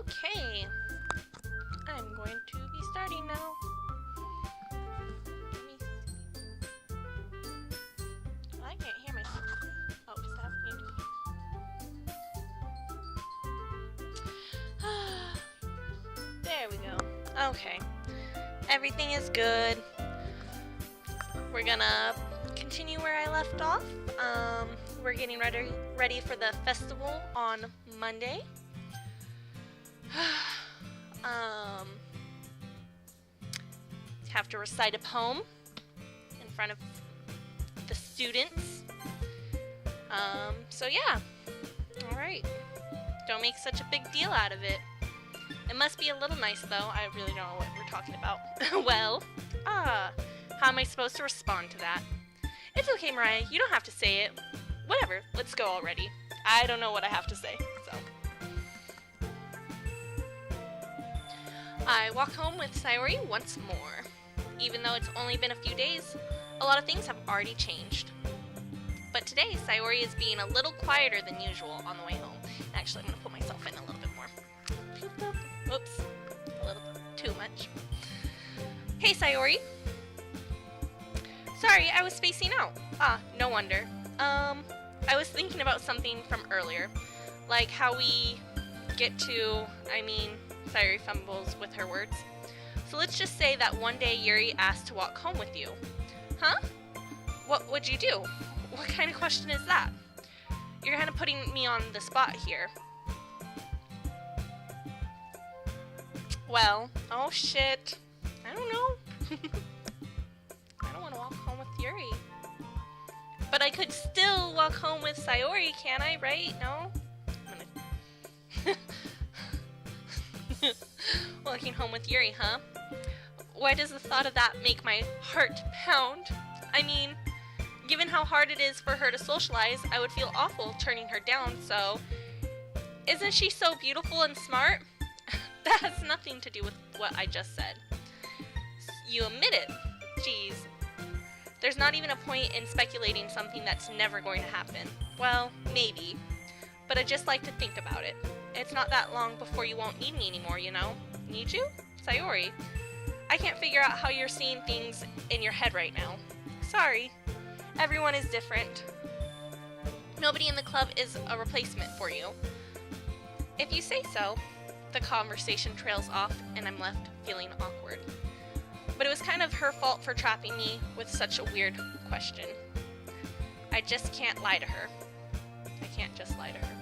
Okay, I'm going to be starting now. Let me see. Well, I can't hear myself. Oh, is that muted? There we go. Okay, everything is good. We're gonna continue where I left off. We're getting ready for the festival on Monday. Have to recite a poem in front of the students. So yeah. Alright. Don't make such a big deal out of it. It must be a little nice though. I really don't know what we're talking about. Well, how am I supposed to respond to that? It's okay, Mariah. You don't have to say it. Whatever. Let's go already. I don't know what I have to say, so. I walk home with Sayori once more. Even though it's only been a few days, a lot of things have already changed. But today, Sayori is being a little quieter than usual on the way home. Actually, I'm going to put myself in a little bit more. Oops. A little too much. Hey, Sayori. Sorry, I was spacing out. No wonder. I was thinking about something from earlier. Like how we get to, Sayori fumbles with her words. So let's just say that one day Yuri asked to walk home with you. Huh? What would you do? What kind of question is that? You're kind of putting me on the spot here. Well, oh shit. I don't know. I don't want to walk home with Yuri. But I could still walk home with Sayori, can't I? Right? No? I'm gonna... Walking home with Yuri, huh? Why does the thought of that make my heart pound? I mean, given how hard it is for her to socialize, I would feel awful turning her down, so... Isn't she so beautiful and smart? That has nothing to do with what I just said. You admit it. Jeez. There's not even a point in speculating something that's never going to happen. Well, maybe. But I just like to think about it. It's not that long before you won't need me anymore, you know? Need you? Sayori. I can't figure out how you're seeing things in your head right now. Sorry. Everyone is different. Nobody in the club is a replacement for you. If you say so. The conversation trails off and I'm left feeling awkward. But it was kind of her fault for trapping me with such a weird question. I just can't lie to her. I can't just lie to her.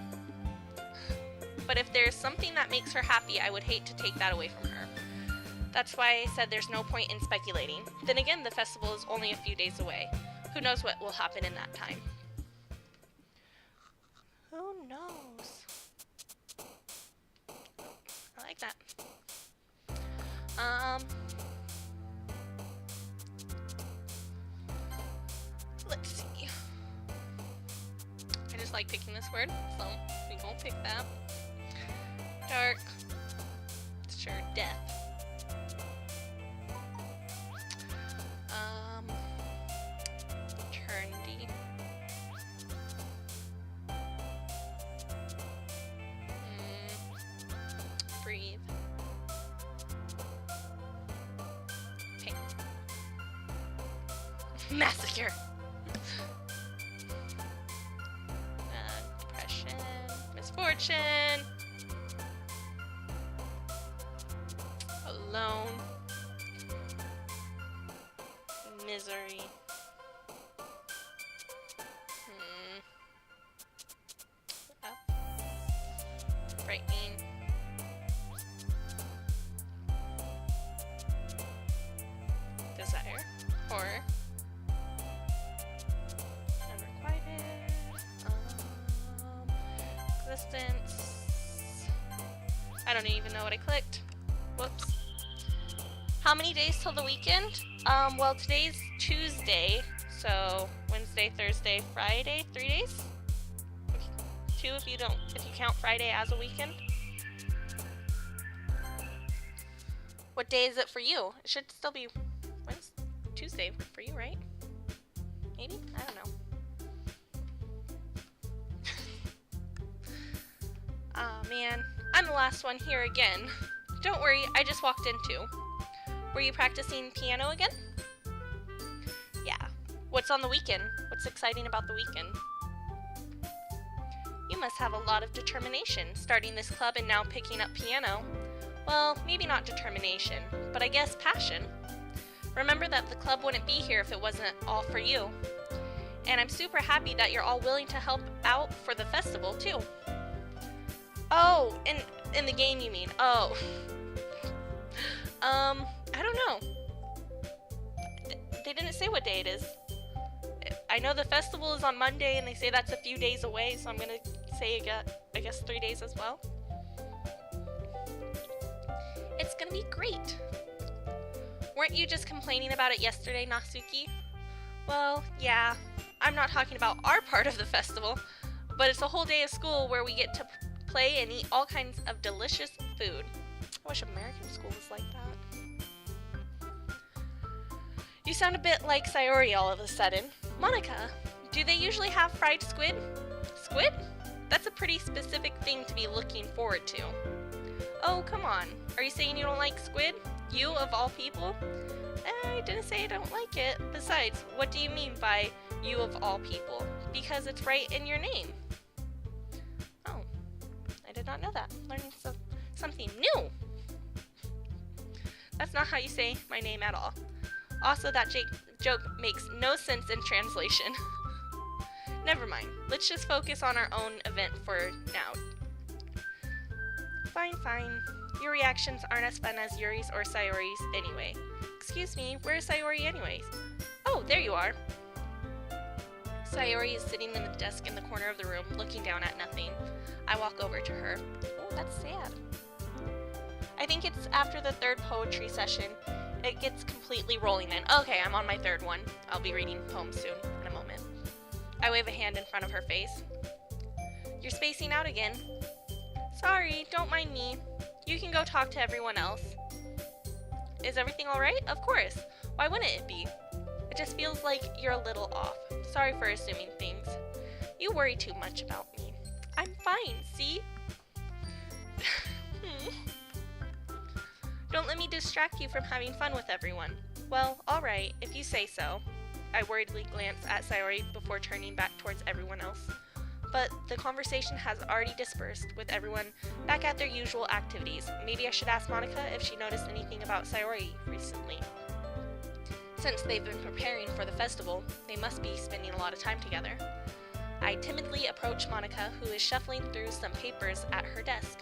But if there's something that makes her happy, I would hate to take that away from her. That's why I said there's no point in speculating. Then again, the festival is only a few days away. Who knows what will happen in that time? Who knows? I like that. Let's see. I just like picking this word, so we gonna pick that. Dark. Sure, death. Eternity. Breathe. Pain. Massacre. Depression. Misfortune. Alone. Misery. Up. Frightening. Desire. Horror. Unrequited. Existence. I don't even know what I clicked. Whoops. How many days till the weekend? Well, today's Tuesday, so Wednesday, Thursday, Friday, 3 days? 2 if you count Friday as a weekend. What day is it for you? It should still be Tuesday for you, right? Maybe? I don't know. Oh man, I'm the last one here again. Don't worry, I just walked in too. Were you practicing piano again? Yeah. What's on the weekend? What's exciting about the weekend? You must have a lot of determination, starting this club and now picking up piano. Well, maybe not determination, but I guess passion. Remember that the club wouldn't be here if it wasn't all for you. And I'm super happy that you're all willing to help out for the festival, too. Oh, in the game you mean. Oh. I don't know. They didn't say what day it is. I know the festival is on Monday, and they say that's a few days away, so I'm gonna say, I guess 3 days as well. It's gonna be great. Weren't you just complaining about it yesterday, Natsuki? Well, yeah. I'm not talking about our part of the festival, but it's a whole day of school where we get to play and eat all kinds of delicious food. I wish American school was like that. You sound a bit like Sayori all of a sudden. Monica, do they usually have fried squid? Squid? That's a pretty specific thing to be looking forward to. Oh, come on. Are you saying you don't like squid? You, of all people? I didn't say I don't like it. Besides, what do you mean by you of all people? Because it's right in your name. Oh, I did not know that. Learning something new. That's not how you say my name at all. Also, that joke makes no sense in translation. Never mind. Let's just focus on our own event for now. Fine, fine. Your reactions aren't as fun as Yuri's or Sayori's anyway. Excuse me, where's Sayori anyways? Oh, there you are. Sayori is sitting in the desk in the corner of the room, looking down at nothing. I walk over to her. Oh, that's sad. I think it's after the third poetry session. It gets completely rolling in. Okay, I'm on my third one. I'll be reading poems soon, in a moment. I wave a hand in front of her face. You're spacing out again. Sorry, don't mind me. You can go talk to everyone else. Is everything alright? Of course. Why wouldn't it be? It just feels like you're a little off. Sorry for assuming things. You worry too much about me. I'm fine, see? Don't let me distract you from having fun with everyone. Well, alright, if you say so. I worriedly glance at Sayori before turning back towards everyone else. But the conversation has already dispersed, with everyone back at their usual activities. Maybe I should ask Monica if she noticed anything about Sayori recently. Since they've been preparing for the festival, they must be spending a lot of time together. I timidly approach Monica, who is shuffling through some papers at her desk.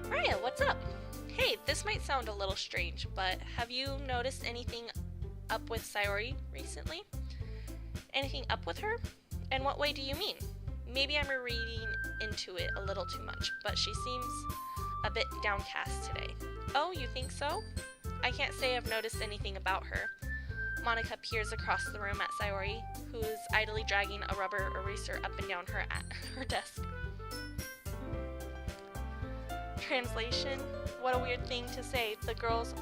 Raya, what's up? Hey, this might sound a little strange, but have you noticed anything up with Sayori recently? Anything up with her? In what way do you mean? Maybe I'm reading into it a little too much, but she seems a bit downcast today. Oh, you think so? I can't say I've noticed anything about her. Monica peers across the room at Sayori, who is idly dragging a rubber eraser up and down her desk. Translation: what a weird thing to say. The girls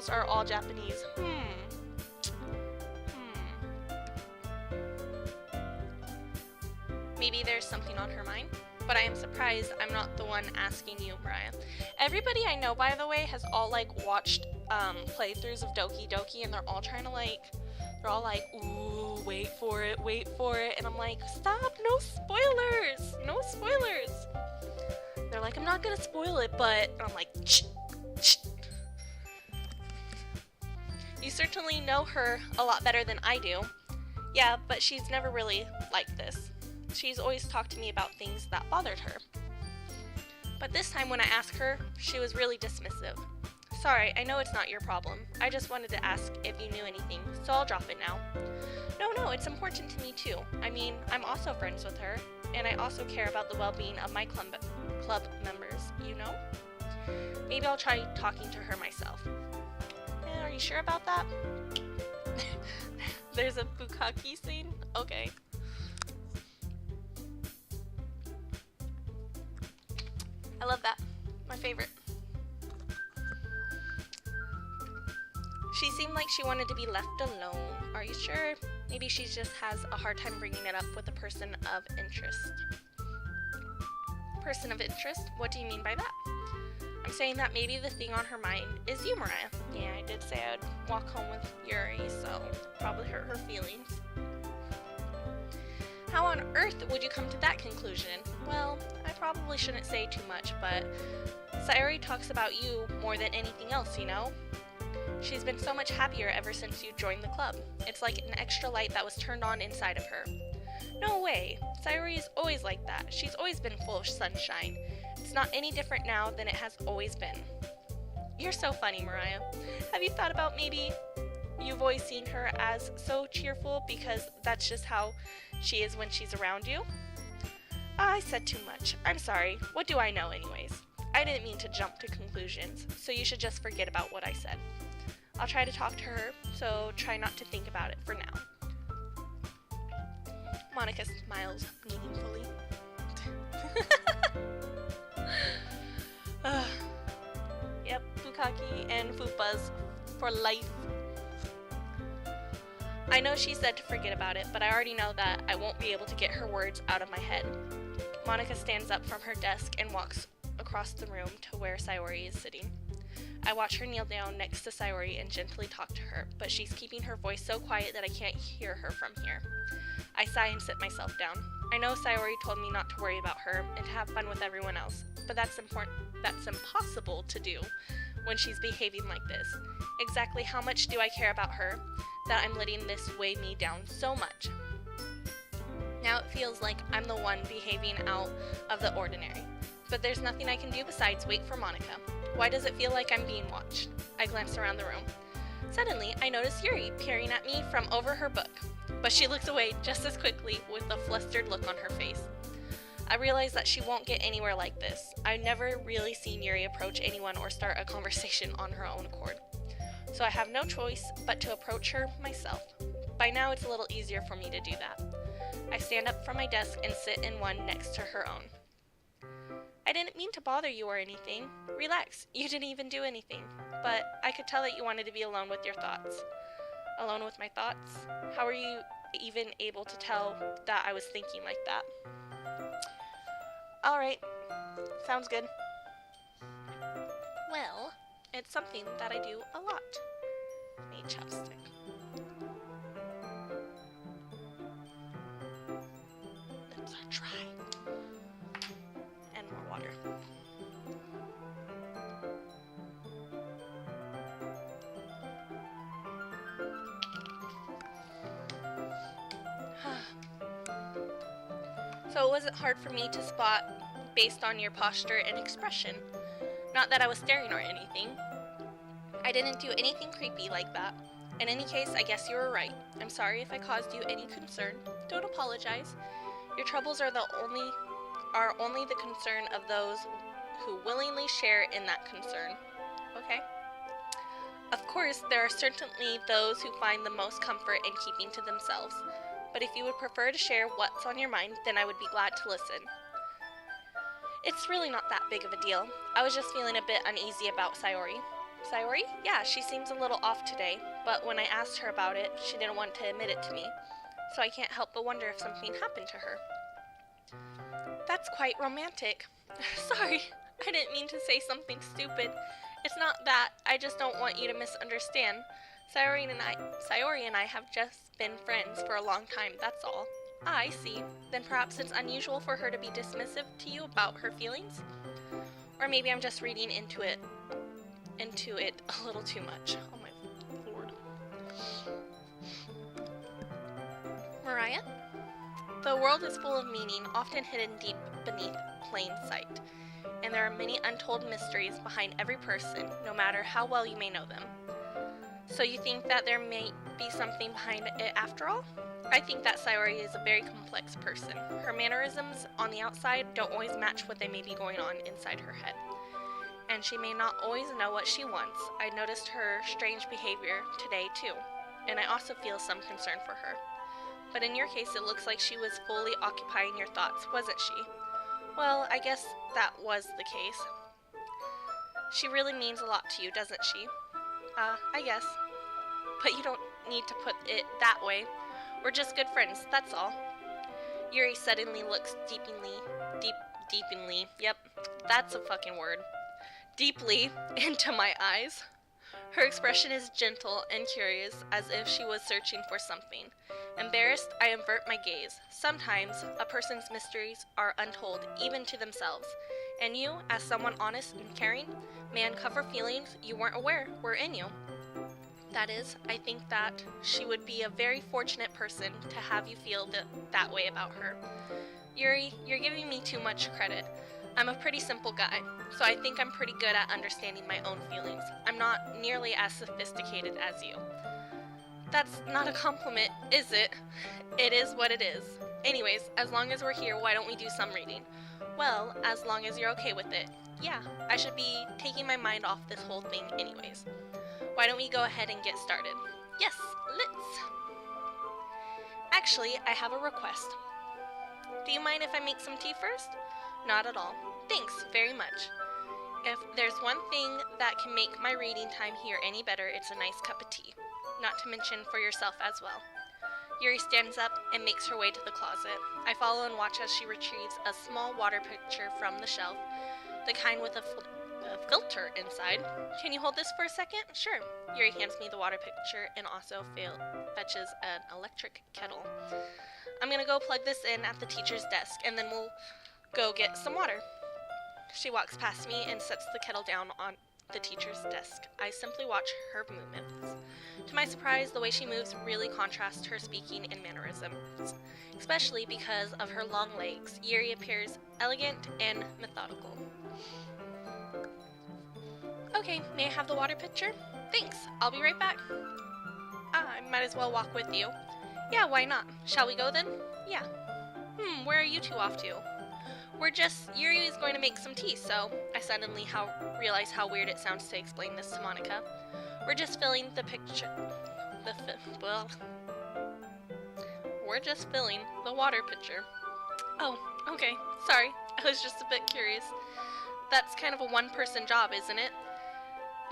are all Japanese. Maybe there's something on her mind, but I am surprised I'm not the one asking you, Mariah. Everybody I know, by the way, has all watched playthroughs of Doki Doki, and they're all trying to they're all like, ooh, wait for it, and I'm like, stop, no spoilers, no spoilers. They're like, I'm not gonna spoil it, but, and I'm like, shh, shh. You certainly know her a lot better than I do. Yeah, but she's never really like this. She's always talked to me about things that bothered her. But this time when I asked her, she was really dismissive. Sorry, I know it's not your problem. I just wanted to ask if you knew anything, so I'll drop it now. No, it's important to me too. I mean, I'm also friends with her, and I also care about the well-being of my club members, you know? Maybe I'll try talking to her myself. Are you sure about that? There's a bukkake scene? Okay. I love that. My favorite. She seemed like she wanted to be left alone. Are you sure? Maybe she just has a hard time bringing it up with a person of interest. Person of interest? What do you mean by that? I'm saying that maybe the thing on her mind is you, Mariah. Yeah, I did say I'd walk home with Yuri, so probably hurt her feelings. How on earth would you come to that conclusion? Well, I probably shouldn't say too much, but Sayori talks about you more than anything else, you know? She's been so much happier ever since you joined the club. It's like an extra light that was turned on inside of her. No way. Sayori is always like that. She's always been full of sunshine. It's not any different now than it has always been. You're so funny, Mariah. Have you thought about maybe you've always seen her as so cheerful because that's just how she is when she's around you? I said too much. I'm sorry. What do I know anyways? I didn't mean to jump to conclusions, so you should just forget about what I said. I'll try to talk to her, so try not to think about it for now. Monica smiles meaningfully. Yep, Bukaki and Fupas for life. I know she said to forget about it, but I already know that I won't be able to get her words out of my head. Monica stands up from her desk and walks across the room to where Sayori is sitting. I watch her kneel down next to Sayori and gently talk to her, but she's keeping her voice so quiet that I can't hear her from here. I sigh and sit myself down. I know Sayori told me not to worry about her and to have fun with everyone else, but that's impossible to do when she's behaving like this. Exactly how much do I care about her that I'm letting this weigh me down so much? Now it feels like I'm the one behaving out of the ordinary, but there's nothing I can do besides wait for Monica. Why does it feel like I'm being watched? I glance around the room. Suddenly, I notice Yuri peering at me from over her book, but she looks away just as quickly with a flustered look on her face. I realize that she won't get anywhere like this. I've never really seen Yuri approach anyone or start a conversation on her own accord. So I have no choice but to approach her myself. By now, it's a little easier for me to do that. I stand up from my desk and sit in one next to her own. I didn't mean to bother you or anything. Relax, you didn't even do anything. But I could tell that you wanted to be alone with your thoughts. Alone with my thoughts? How were you even able to tell that I was thinking like that? Alright, sounds good. Well, it's something that I do a lot. Need chapstick. Lips are dry. And more water. So it wasn't hard for me to spot based on your posture and expression. Not that I was staring or anything. I didn't do anything creepy like that. In any case, I guess you were right. I'm sorry if I caused you any concern. Don't apologize. Your troubles are only the concern of those who willingly share in that concern. Okay? Of course, there are certainly those who find the most comfort in keeping to themselves. But if you would prefer to share what's on your mind, then I would be glad to listen. It's really not that big of a deal. I was just feeling a bit uneasy about Sayori. Sayori? Yeah, she seems a little off today, but when I asked her about it, she didn't want to admit it to me. So I can't help but wonder if something happened to her. That's quite romantic. Sorry, I didn't mean to say something stupid. It's not that, I just don't want you to misunderstand. Sayori and I have just been friends for a long time, that's all. Ah, I see. Then perhaps it's unusual for her to be dismissive to you about her feelings? Or maybe I'm just reading into it a little too much. Oh my lord. Mariah? The world is full of meaning, often hidden deep beneath plain sight. And there are many untold mysteries behind every person, no matter how well you may know them. So you think that there may be something behind it after all? I think that Sayori is a very complex person. Her mannerisms on the outside don't always match what they may be going on inside her head. And she may not always know what she wants. I noticed her strange behavior today too, and I also feel some concern for her. But in your case, it looks like she was fully occupying your thoughts, wasn't she? Well, I guess that was the case. She really means a lot to you, doesn't she? I guess. But you don't need to put it that way. We're just good friends, that's all. Yuri suddenly looks deeply, yep, that's a fucking word, deeply into my eyes. Her expression is gentle and curious, as if she was searching for something. Embarrassed, I avert my gaze. Sometimes, a person's mysteries are untold, even to themselves. And you, as someone honest and caring, may uncover feelings you weren't aware were in you. That is, I think that she would be a very fortunate person to have you feel that way about her. Yuri, you're giving me too much credit. I'm a pretty simple guy, so I think I'm pretty good at understanding my own feelings. I'm not nearly as sophisticated as you. That's not a compliment, is it? It is what it is. Anyways, as long as we're here, why don't we do some reading? Well, as long as you're okay with it. Yeah, I should be taking my mind off this whole thing anyways. Why don't we go ahead and get started? Yes, let's. Actually, I have a request. Do you mind if I make some tea first? Not at all. Thanks very much. If there's one thing that can make my reading time here any better, it's a nice cup of tea. Not to mention for yourself as well. Yuri stands up and makes her way to the closet. I follow and watch as she retrieves a small water pitcher from the shelf, the kind with a filter inside. Can you hold this for a second? Sure. Yuri hands me the water pitcher and also fetches an electric kettle. I'm gonna go plug this in at the teacher's desk, and then we'll go get some water. She walks past me and sets the kettle down on the teacher's desk. I simply watch her movements. To my surprise, the way she moves really contrasts her speaking and mannerisms, especially because of her long legs. Yuri appears elegant and methodical. Okay, may I have the water pitcher? Thanks, I'll be right back. I might as well walk with you. Yeah, why not? Shall we go then? Yeah. Where are you two off to? Yuri is going to make some tea, so I suddenly realize how weird it sounds to explain this to Monica. We're just filling the water pitcher. Oh, okay, sorry, I was just a bit curious. That's kind of a one-person job, isn't it?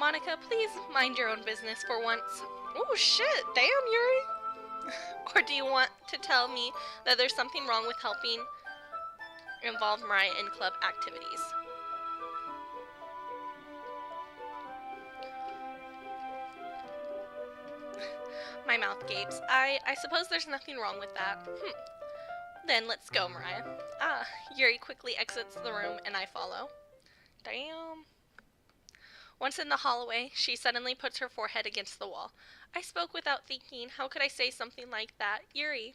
Monica, please mind your own business for once. Oh shit, damn Yuri! Or do you want to tell me that there's something wrong with helping involve Mariah in club activities? My mouth gapes. I suppose there's nothing wrong with that. Then let's go, Mariah. Yuri quickly exits the room and I follow. Damn. Once in the hallway, she suddenly puts her forehead against the wall. I spoke without thinking. How could I say something like that? Yuri,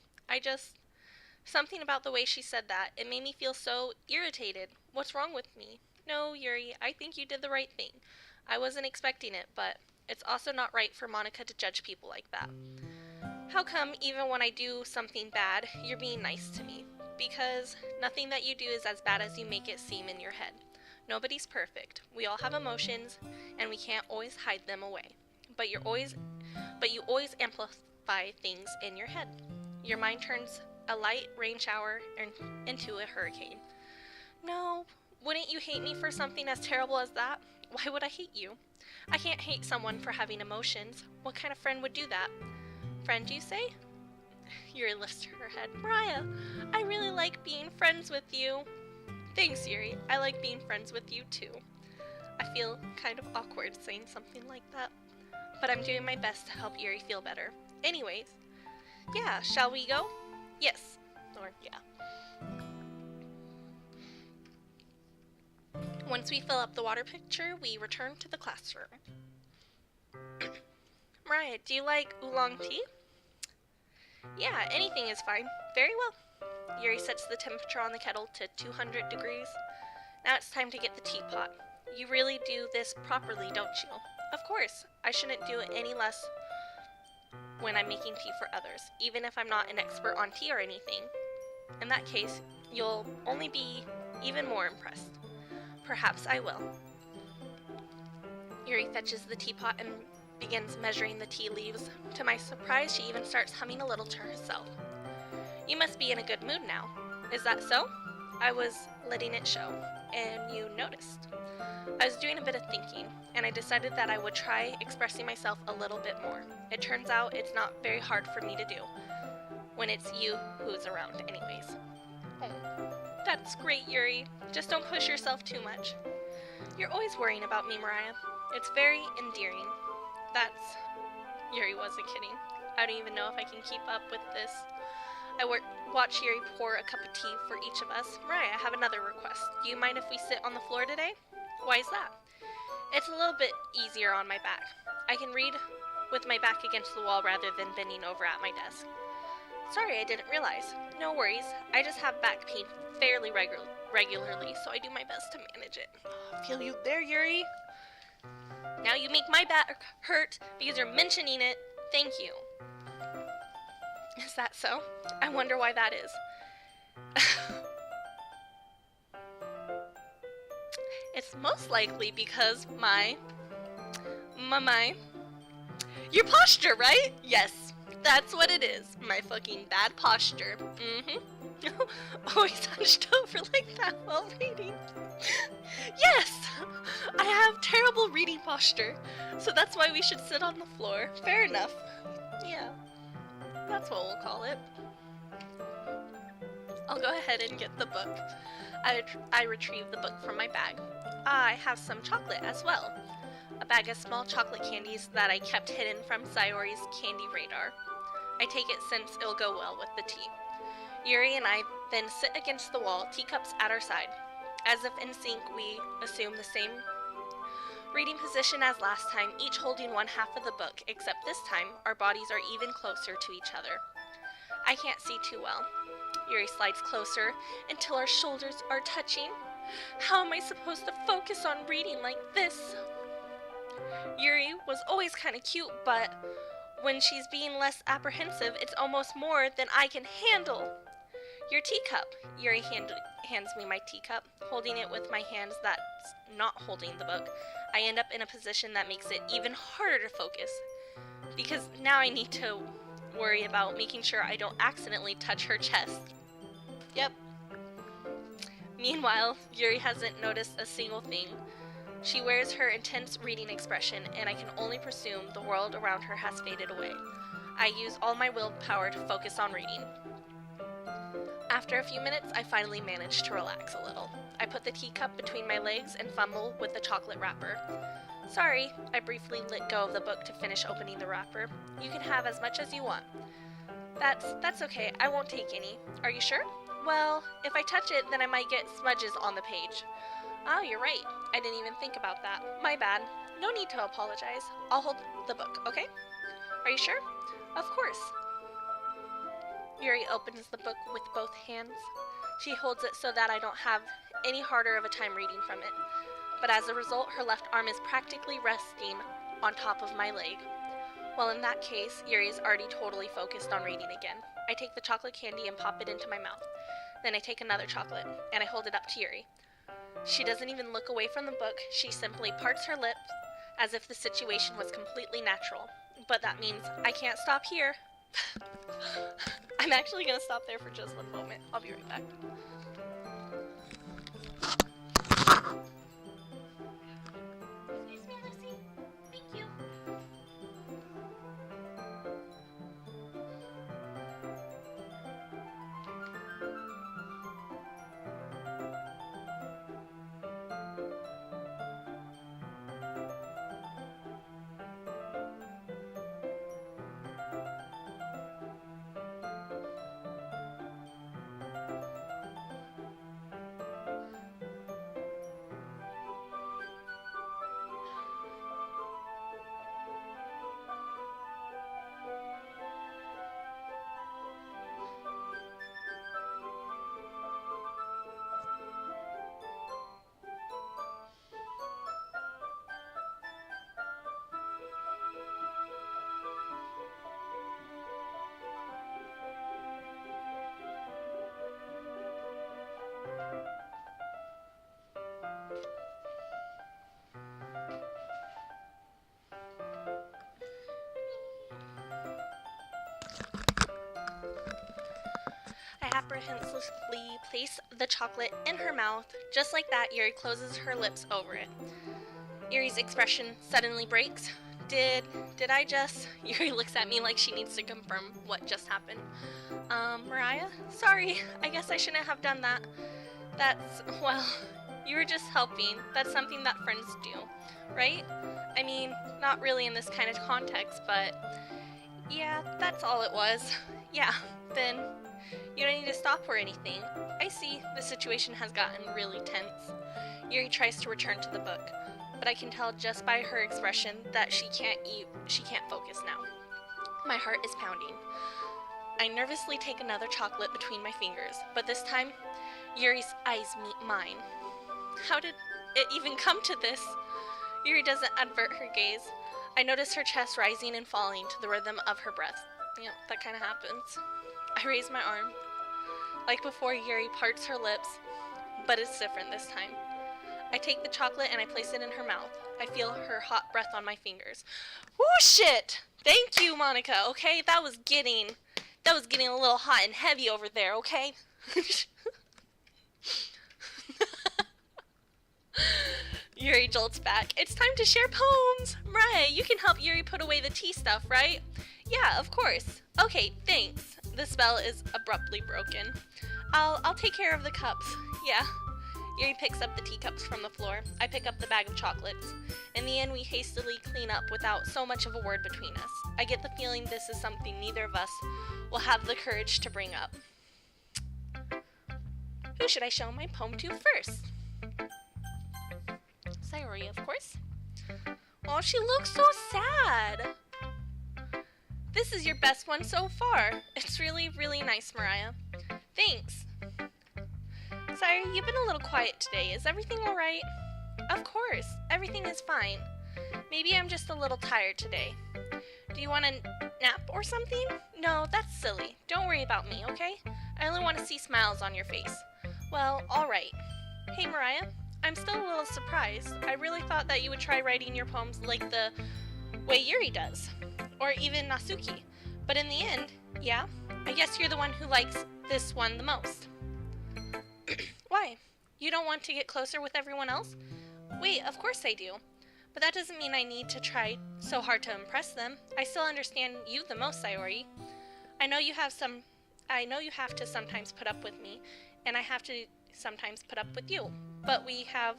something about the way she said that. It made me feel so irritated. What's wrong with me? No, Yuri, I think you did the right thing. I wasn't expecting it, but it's also not right for Monica to judge people like that. How come even when I do something bad, you're being nice to me? Because nothing that you do is as bad as you make it seem in your head. Nobody's perfect. We all have emotions, and we can't always hide them away. But you always amplify things in your head. Your mind turns a light rain shower into a hurricane. No, wouldn't you hate me for something as terrible as that? Why would I hate you? I can't hate someone for having emotions. What kind of friend would do that? Friend, you say? Yuri lifts her head. Mariah, I really like being friends with you. Thanks, Yuri. I like being friends with you, too. I feel kind of awkward saying something like that, but I'm doing my best to help Yuri feel better. Anyways, yeah, shall we go? Yes. Or, yeah. Once we fill up the water pitcher, we return to the classroom. Mariah, do you like oolong tea? Yeah, anything is fine. Very well. Yuri sets the temperature on the kettle to 200 degrees. Now it's time to get the teapot. You really do this properly, don't you? Of course. I shouldn't do it any less when I'm making tea for others, even if I'm not an expert on tea or anything. In that case, you'll only be even more impressed. Perhaps I will. Yuri fetches the teapot and begins measuring the tea leaves. To my surprise, she even starts humming a little to herself. You must be in a good mood now. Is that so? I was letting it show, and you noticed. I was doing a bit of thinking, and I decided that I would try expressing myself a little bit more. It turns out it's not very hard for me to do, when it's you who's around anyways. That's great, Yuri. Just don't push yourself too much. You're always worrying about me, Mariah. It's very endearing. That's... Yuri wasn't kidding. I don't even know if I can keep up with this. I watch Yuri pour a cup of tea for each of us. Mariah, I have another request. Do you mind if we sit on the floor today? Why is that? It's a little bit easier on my back. I can read with my back against the wall rather than bending over at my desk. Sorry, I didn't realize. No worries. I just have back pain fairly regularly, so I do my best to manage it. I feel you there, Yuri. Now you make my back hurt because you're mentioning it. Thank you. Is that so? I wonder why that is. It's most likely because your posture, right? Yes, that's what it is. My fucking bad posture. Always hunched over like that while reading. Yes! I have terrible reading posture, so that's why we should sit on the floor. Fair enough. Yeah, that's what we'll call it. I'll go ahead and get the book. I retrieve the book from my bag. I have some chocolate as well. A bag of small chocolate candies that I kept hidden from Sayori's candy radar. I take it since it'll go well with the tea. Yuri and I then sit against the wall, teacups at our side. As if in sync, we assume the same reading position as last time, each holding one half of the book, except this time, our bodies are even closer to each other. I can't see too well. Yuri slides closer until our shoulders are touching. How am I supposed to focus on reading like this? Yuri was always kind of cute, but when she's being less apprehensive, it's almost more than I can handle. Your teacup. Yuri hands me my teacup, holding it with my hands that's not holding the book. I end up in a position that makes it even harder to focus, because now I need to worry about making sure I don't accidentally touch her chest. Yep. Meanwhile, Yuri hasn't noticed a single thing. She wears her intense reading expression, and I can only presume the world around her has faded away. I use all my willpower to focus on reading. After a few minutes, I finally manage to relax a little. I put the teacup between my legs and fumble with the chocolate wrapper. Sorry, I briefly let go of the book to finish opening the wrapper. You can have as much as you want. That's okay, I won't take any. Are you sure? Well, if I touch it, then I might get smudges on the page. Oh, you're right. I didn't even think about that. My bad. No need to apologize. I'll hold the book, okay? Are you sure? Of course. Yuri opens the book with both hands. She holds it so that I don't have any harder of a time reading from it. But as a result, her left arm is practically resting on top of my leg. Well, in that case, Yuri is already totally focused on reading again. I take the chocolate candy and pop it into my mouth. Then I take another chocolate, and I hold it up to Yuri. She doesn't even look away from the book. She simply parts her lips as if the situation was completely natural. But that means I can't stop here. I'm actually going to stop there for just one moment. I'll be right back. Excuse me, Lucy. Thank you. I apprehensively place the chocolate in her mouth. Just like that, Yuri closes her lips over it. Yuri's expression suddenly breaks. Did I just... Yuri looks at me like she needs to confirm what just happened. Mariah? Sorry, I guess I shouldn't have done that. Well, you were just helping. That's something that friends do, right? I mean, not really in this kind of context, but yeah, that's all it was. Yeah, then you don't need to stop or anything. I see, the situation has gotten really tense. Yuri tries to return to the book, but I can tell just by her expression that she can't focus now. My heart is pounding. I nervously take another chocolate between my fingers, but this time, Yuri's eyes meet mine. How did it even come to this? Yuri doesn't avert her gaze. I notice her chest rising and falling to the rhythm of her breath. Yeah, that kind of happens. I raise my arm. Like before, Yuri parts her lips, but it's different this time. I take the chocolate and I place it in her mouth. I feel her hot breath on my fingers. Whoo, shit! Thank you, Monica, okay? That was getting a little hot and heavy over there, okay? Yuri jolts back. It's time to share poems! Mariah, you can help Yuri put away the tea stuff, right? Yeah, of course. Okay, thanks. The spell is abruptly broken. I'll take care of the cups. Yeah. Yuri picks up the teacups from the floor. I pick up the bag of chocolates. In the end, we hastily clean up without so much of a word between us. I get the feeling this is something neither of us will have the courage to bring up. Who should I show my poem to first? Sayori, of course. Oh, she looks so sad. This is your best one so far. It's really, really nice, Mariah. Thanks. Sorry, you've been a little quiet today. Is everything alright? Of course. Everything is fine. Maybe I'm just a little tired today. Do you want a nap or something? No, that's silly. Don't worry about me, okay? I only want to see smiles on your face. Well, alright. Hey, Mariah. I'm still a little surprised. I really thought that you would try writing your poems like the way Yuri does. Or even Natsuki. But in the end, yeah, I guess you're the one who likes this one the most. Why? You don't want to get closer with everyone else? Wait, of course I do. But that doesn't mean I need to try so hard to impress them. I still understand you the most, Sayori. I know you have to sometimes put up with me, and I have to sometimes put up with you. But we have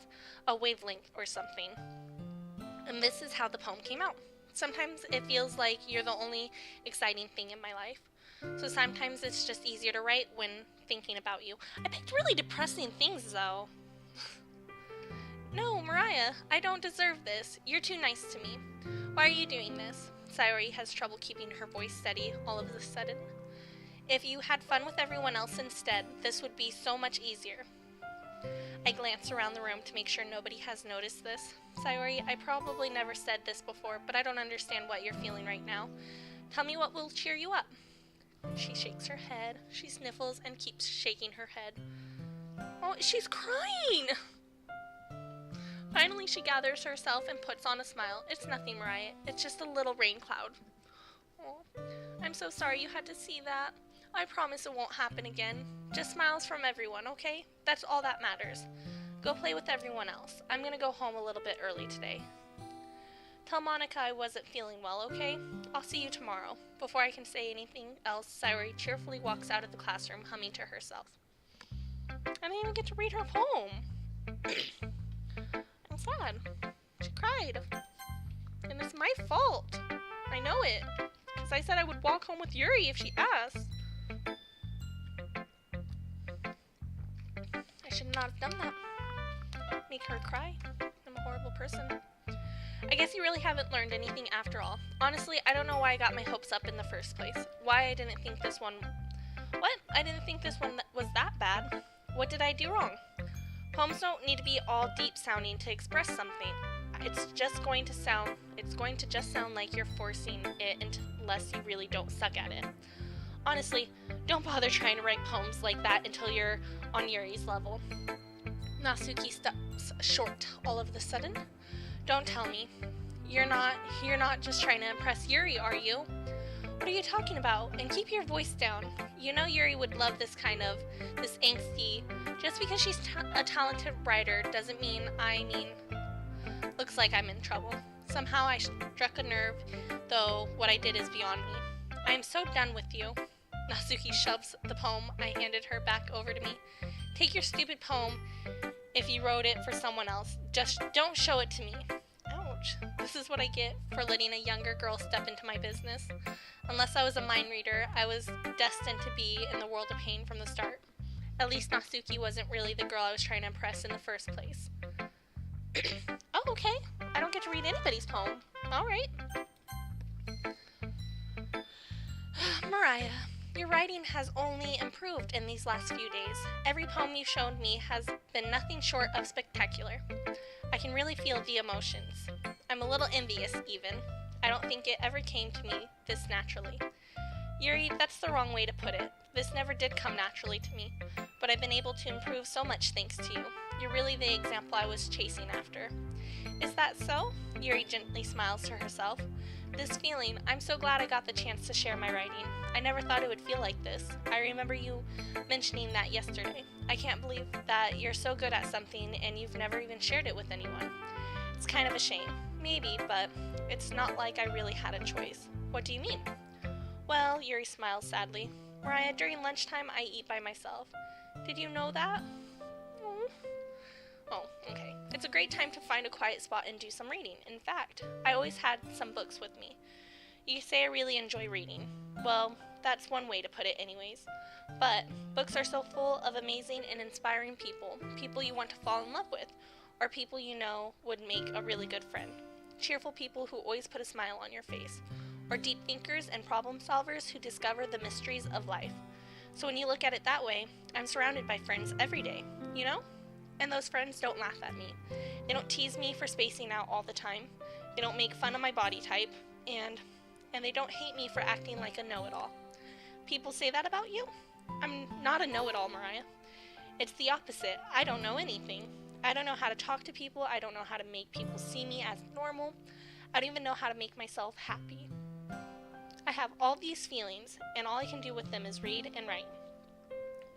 a wavelength or something. And this is how the poem came out. Sometimes it feels like you're the only exciting thing in my life. So sometimes it's just easier to write when thinking about you. I picked really depressing things, though. No, Mariah, I don't deserve this. You're too nice to me. Why are you doing this? Sayori has trouble keeping her voice steady all of a sudden. If you had fun with everyone else instead, this would be so much easier. I glance around the room to make sure nobody has noticed this. Sayori, I probably never said this before, but I don't understand what you're feeling right now. Tell me what will cheer you up. She shakes her head, she sniffles, and keeps shaking her head. Oh, she's crying! Finally, she gathers herself and puts on a smile. It's nothing, Mariah. It's just a little rain cloud. Oh, I'm so sorry you had to see that. I promise it won't happen again. Just smiles from everyone, okay? That's all that matters. Go play with everyone else. I'm gonna go home a little bit early today. Tell Monica I wasn't feeling well, okay? I'll see you tomorrow. Before I can say anything else, Sayori cheerfully walks out of the classroom, humming to herself. I didn't even get to read her poem. I'm sad. She cried. And it's my fault. I know it. Because I said I would walk home with Yuri if she asked. I should not have done that. Make her cry. I'm a horrible person. I guess you really haven't learned anything after all. Honestly, I don't know why I got my hopes up in the first place. Why I didn't think this one... What? I didn't think this one was that bad. What did I do wrong? Poems don't need to be all deep sounding to express something. It's going to just sound like you're forcing it unless you really don't suck at it. Honestly, don't bother trying to write poems like that until you're on Yuri's level. Natsuki stops short all of a sudden. Don't tell me. You're not just trying to impress Yuri, are you? What are you talking about? And keep your voice down. You know Yuri would love this angsty. Just because she's a talented writer doesn't mean, looks like I'm in trouble. Somehow I struck a nerve, though what I did is beyond me. I am so done with you. Natsuki shoves the poem I handed her back over to me. Take your stupid poem if you wrote it for someone else. Just don't show it to me. Ouch. This is what I get for letting a younger girl step into my business. Unless I was a mind reader, I was destined to be in the world of pain from the start. At least Natsuki wasn't really the girl I was trying to impress in the first place. Oh, okay. I don't get to read anybody's poem. Alright. Mariah, your writing has only improved in these last few days. Every poem you showed me has been nothing short of spectacular. I can really feel the emotions. I'm a little envious, even. I don't think it ever came to me this naturally. Yuri, that's the wrong way to put it. This never did come naturally to me, but I've been able to improve so much thanks to you. You're really the example I was chasing after. Is that so? Yuri gently smiles to herself. This feeling, I'm so glad I got the chance to share my writing. I never thought it would feel like this. I remember you mentioning that yesterday. I can't believe that you're so good at something and you've never even shared it with anyone. It's kind of a shame. Maybe, but it's not like I really had a choice. What do you mean? Well, Yuri smiles sadly. Mariah, during lunchtime I eat by myself. Did you know that? Oh, okay. It's a great time to find a quiet spot and do some reading. In fact, I always had some books with me. You say I really enjoy reading. Well, that's one way to put it anyways. But books are so full of amazing and inspiring people, people you want to fall in love with, or people you know would make a really good friend. Cheerful people who always put a smile on your face, or deep thinkers and problem solvers who discover the mysteries of life. So when you look at it that way, I'm surrounded by friends every day, you know? And those friends don't laugh at me. They don't tease me for spacing out all the time. They don't make fun of my body type, and they don't hate me for acting like a know-it-all. People say that about you? I'm not a know-it-all, Mariah. It's the opposite. I don't know anything. I don't know how to talk to people. I don't know how to make people see me as normal. I don't even know how to make myself happy. I have all these feelings, and all I can do with them is read and write.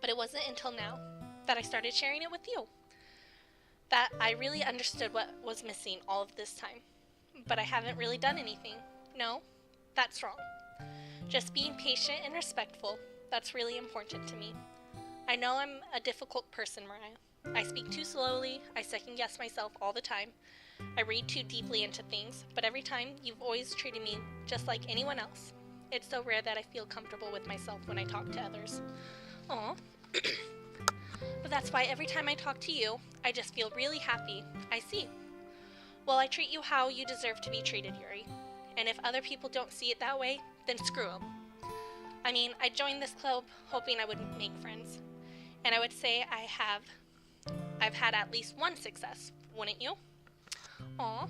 But it wasn't until now that I started sharing it with you that I really understood what was missing all of this time. But I haven't really done anything. No, that's wrong. Just being patient and respectful, that's really important to me. I know I'm a difficult person, Mariah. I speak too slowly, I second-guess myself all the time, I read too deeply into things, but every time you've always treated me just like anyone else. It's so rare that I feel comfortable with myself when I talk to others. Aw. But that's why every time I talk to you, I just feel really happy. I see. Well, I treat you how you deserve to be treated, Yuri. And if other people don't see it that way, then screw them. I mean, I joined this club hoping I would make friends. And I would say I've had at least one success, wouldn't you? Aw.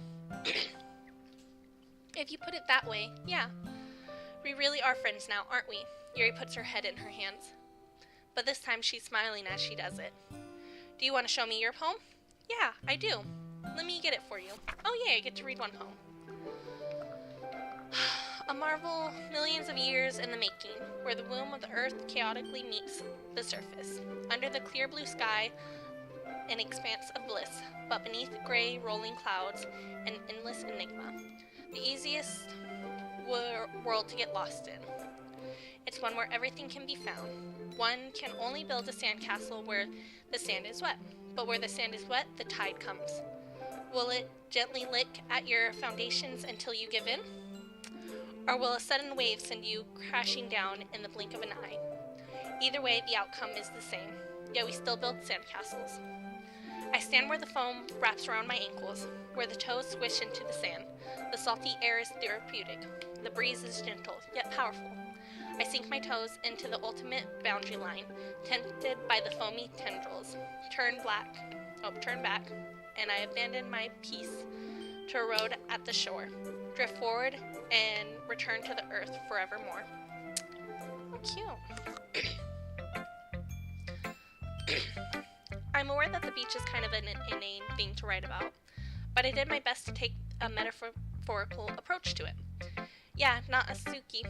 If you put it that way, yeah. We really are friends now, aren't we? Yuri puts her head in her hands. But this time she's smiling as she does it. Do you want to show me your poem? Yeah, I do. Let me get it for you. Oh yay, I get to read one poem. A marvel, millions of years in the making, where the womb of the earth chaotically meets the surface. Under the clear blue sky, an expanse of bliss, but beneath gray rolling clouds, an endless enigma. The easiest world to get lost in. It's one where everything can be found. One can only build a sandcastle where the sand is wet, but where the sand is wet, the tide comes. Will it gently lick at your foundations until you give in? Or will a sudden wave send you crashing down in the blink of an eye? Either way, the outcome is the same, yet we still build sandcastles. I stand where the foam wraps around my ankles, where the toes squish into the sand. The salty air is therapeutic. The breeze is gentle, yet powerful. I sink my toes into the ultimate boundary line, tempted by the foamy tendrils. Turn back, and I abandon my peace to erode at the shore, drift forward, and return to the earth forevermore. Cute. I'm aware that the beach is kind of an inane thing to write about, but I did my best to take a metaphorical approach to it. Yeah, not Asuki.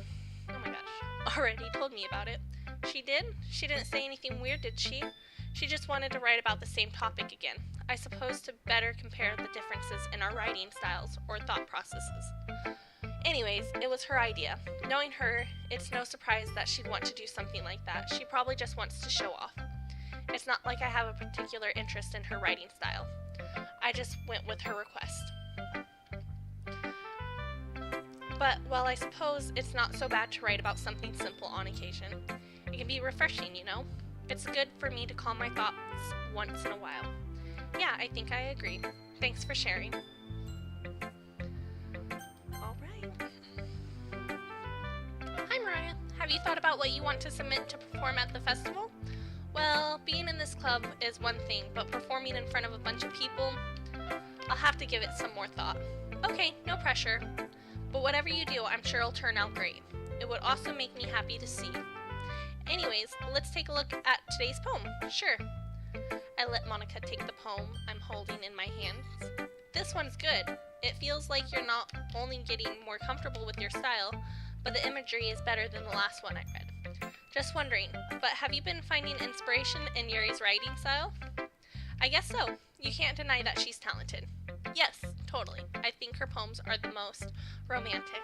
Oh my gosh, already told me about it. She did? She didn't say anything weird, did she? She just wanted to write about the same topic again. I suppose to better compare the differences in our writing styles or thought processes. Anyways, it was her idea. Knowing her, it's no surprise that she'd want to do something like that. She probably just wants to show off. It's not like I have a particular interest in her writing style. I just went with her request. But, well, I suppose it's not so bad to write about something simple on occasion. It can be refreshing, you know? It's good for me to calm my thoughts once in a while. Yeah, I think I agree. Thanks for sharing. Alright. Hi, Mariah. Have you thought about what you want to submit to perform at the festival? Well, being in this club is one thing, but performing in front of a bunch of people, I'll have to give it some more thought. Okay, no pressure. But whatever you do, I'm sure it'll turn out great. It would also make me happy to see. Anyways, let's take a look at today's poem. Sure. I let Monica take the poem I'm holding in my hands. This one's good. It feels like you're not only getting more comfortable with your style, but the imagery is better than the last one I read. Just wondering, but have you been finding inspiration in Yuri's writing style? I guess so. You can't deny that she's talented. Yes, totally. I think her poems are the most romantic.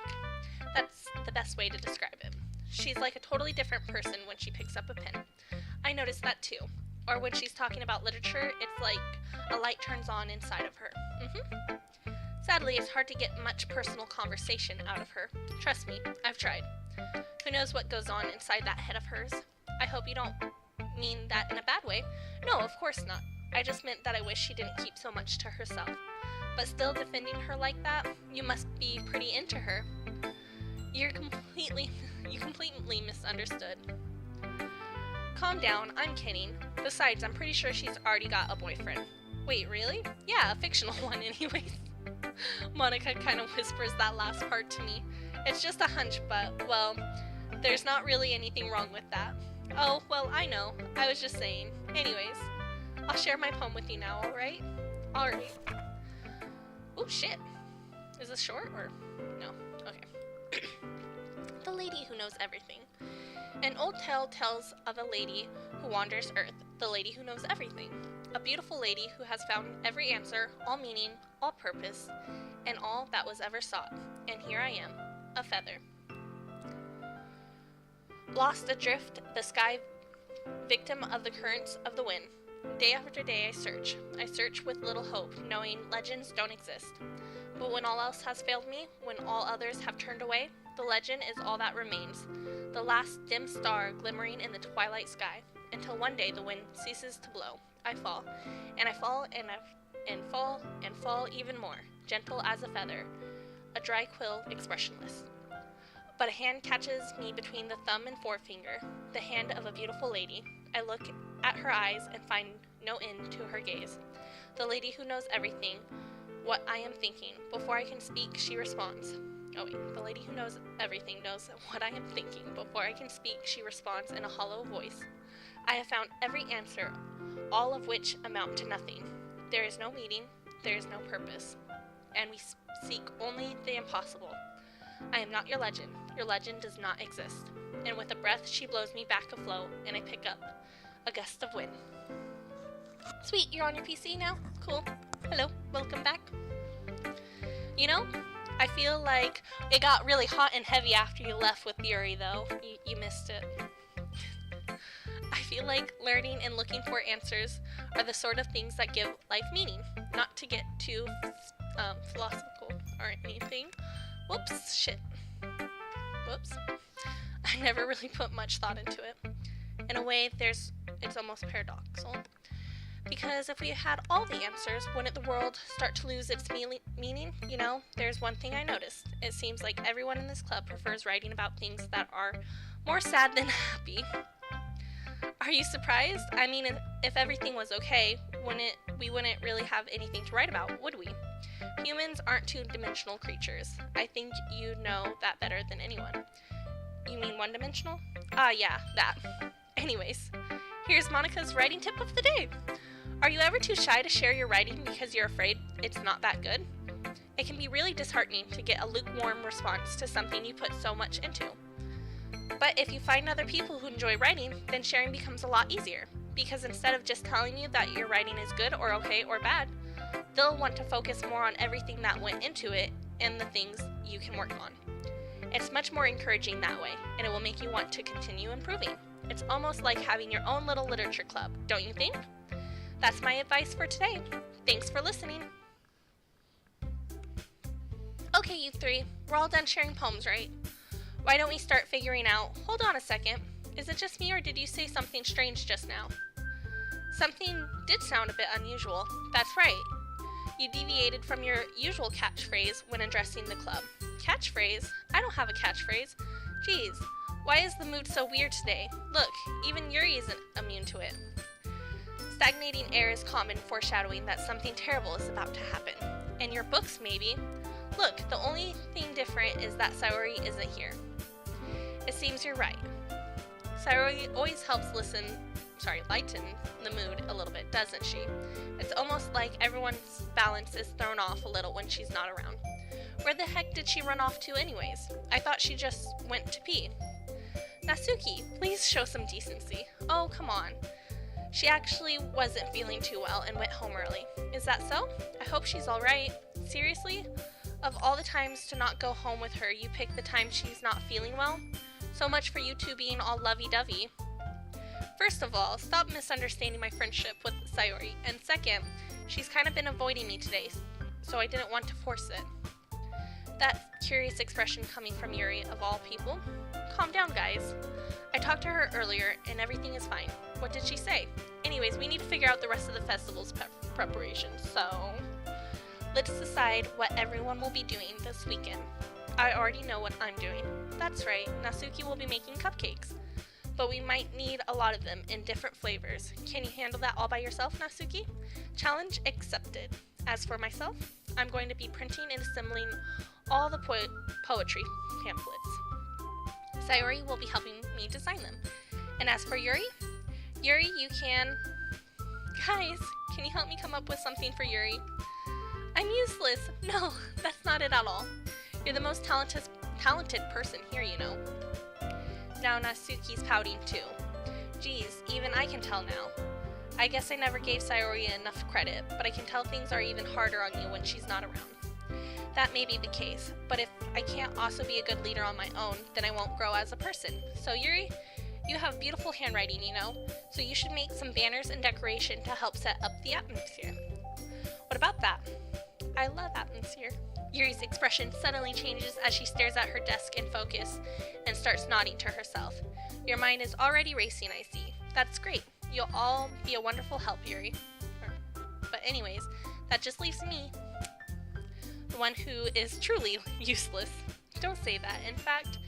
That's the best way to describe it. She's like a totally different person when she picks up a pen. I noticed that too. Or when she's talking about literature, it's like a light turns on inside of her. Sadly, it's hard to get much personal conversation out of her. Trust me, I've tried. Who knows what goes on inside that head of hers? I hope you don't mean that in a bad way. No, of course not. I just meant that I wish she didn't keep so much to herself. But still defending her like that, you must be pretty into her. You completely misunderstood. Calm down, I'm kidding. Besides, I'm pretty sure she's already got a boyfriend. Wait, really? Yeah, a fictional one anyways. Monica kind of whispers that last part to me. It's just a hunch, but, well, there's not really anything wrong with that. Oh, well, I know. I was just saying. Anyways, I'll share my poem with you now, alright? Alright. Oh, shit. Is this short or? No. Okay. The Lady Who Knows Everything. An old tale tells of a lady who wanders earth, the lady who knows everything. A beautiful lady who has found every answer, all meaning, all purpose, and all that was ever sought. And here I am, a feather. Lost adrift the sky, victim of the currents of the wind. Day after day I search with little hope, knowing legends don't exist. But when all else has failed me, when all others have turned away, the legend is all that remains, the last dim star glimmering in the twilight sky, until one day the wind ceases to blow. I fall, and I fall, and fall, and fall even more, gentle as a feather, a dry quill expressionless. But a hand catches me between the thumb and forefinger, the hand of a beautiful lady. I look at her eyes and find no end to her gaze. The lady who knows everything, what I am thinking. Before I can speak, she responds. Oh wait, the lady who knows everything knows what I am thinking. Before I can speak, she responds in a hollow voice. I have found every answer, all of which amount to nothing. There is no meaning, there is no purpose, and we seek only the impossible. I am not your legend does not exist. And with a breath, she blows me back afloat, and I pick up a gust of wind. Sweet, you're on your PC now? Cool. Hello, welcome back. You know, I feel like it got really hot and heavy after you left with Yuri, though. You missed it. I feel like learning and looking for answers are the sort of things that give life meaning. Not to get too philosophical or anything. Whoops, shit. Whoops. I never really put much thought into it. In a way, it's almost paradoxical. Because if we had all the answers, wouldn't the world start to lose its meaning? You know, there's one thing I noticed. It seems like everyone in this club prefers writing about things that are more sad than happy. Are you surprised? I mean, if everything was okay, we wouldn't really have anything to write about, would we? Humans aren't two-dimensional creatures. I think you know that better than anyone. You mean one-dimensional? Ah, yeah, that. Anyways, here's Monica's writing tip of the day. Are you ever too shy to share your writing because you're afraid it's not that good? It can be really disheartening to get a lukewarm response to something you put so much into. But if you find other people who enjoy writing, then sharing becomes a lot easier, because instead of just telling you that your writing is good or okay or bad, they'll want to focus more on everything that went into it and the things you can work on. It's much more encouraging that way, and it will make you want to continue improving. It's almost like having your own little literature club, don't you think? That's my advice for today. Thanks for listening. Okay, you three, we're all done sharing poems, right? Why don't we start figuring out, hold on a second, is it just me or did you say something strange just now? Something did sound a bit unusual. That's right. You deviated from your usual catchphrase when addressing the club. Catchphrase? I don't have a catchphrase. Geez, why is the mood so weird today? Look, even Yuri isn't immune to it. Stagnating air is common, foreshadowing that something terrible is about to happen. And your books, maybe. Look, the only thing different is that Sayori isn't here. It seems you're right. Sayori always helps lighten the mood a little bit, doesn't she? It's almost like everyone's balance is thrown off a little when she's not around. Where the heck did she run off to anyways? I thought she just went to pee. Natsuki, please show some decency. Oh, come on. She actually wasn't feeling too well and went home early. Is that so? I hope she's alright. Seriously? Of all the times to not go home with her, you pick the time she's not feeling well? So much for you two being all lovey-dovey. First of all, stop misunderstanding my friendship with Sayori. And second, she's kind of been avoiding me today, so I didn't want to force it. That curious expression coming from Yuri, of all people. Calm down, guys. I talked to her earlier, and everything is fine. What did she say? Anyways, we need to figure out the rest of the festival's preparations, so let's decide what everyone will be doing this weekend. I already know what I'm doing. That's right, Natsuki will be making cupcakes. But we might need a lot of them in different flavors. Can you handle that all by yourself, Natsuki? Challenge accepted. As for myself, I'm going to be printing and assembling all the poetry pamphlets. Sayori will be helping me design them. And as for Yuri, you can... Guys, can you help me come up with something for Yuri? I'm useless. No, that's not it at all. You're the most talented person here, you know. Now Natsuki's pouting too. Geez, even I can tell now. I guess I never gave Sayori enough credit, but I can tell things are even harder on you when she's not around. That may be the case, but if I can't also be a good leader on my own, then I won't grow as a person. So Yuri, you have beautiful handwriting, you know, so you should make some banners and decoration to help set up the atmosphere. What about that? I love atmosphere. Yuri's expression suddenly changes as she stares at her desk in focus and starts nodding to herself. Your mind is already racing, I see. That's great. You'll all be a wonderful help, Yuri. But anyways, that just leaves me, the one who is truly useless. Don't say that. In fact,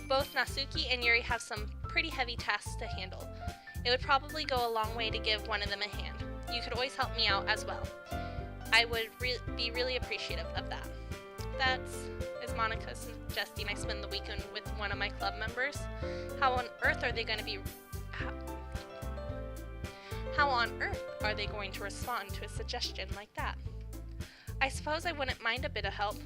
both Natsuki and Yuri have some pretty heavy tasks to handle. It would probably go a long way to give one of them a hand. You could always help me out as well. I would be really appreciative of that. Is Monica suggesting I spend the weekend with one of my club members? How on earth are they going to respond to a suggestion like that? I suppose I wouldn't mind a bit of help.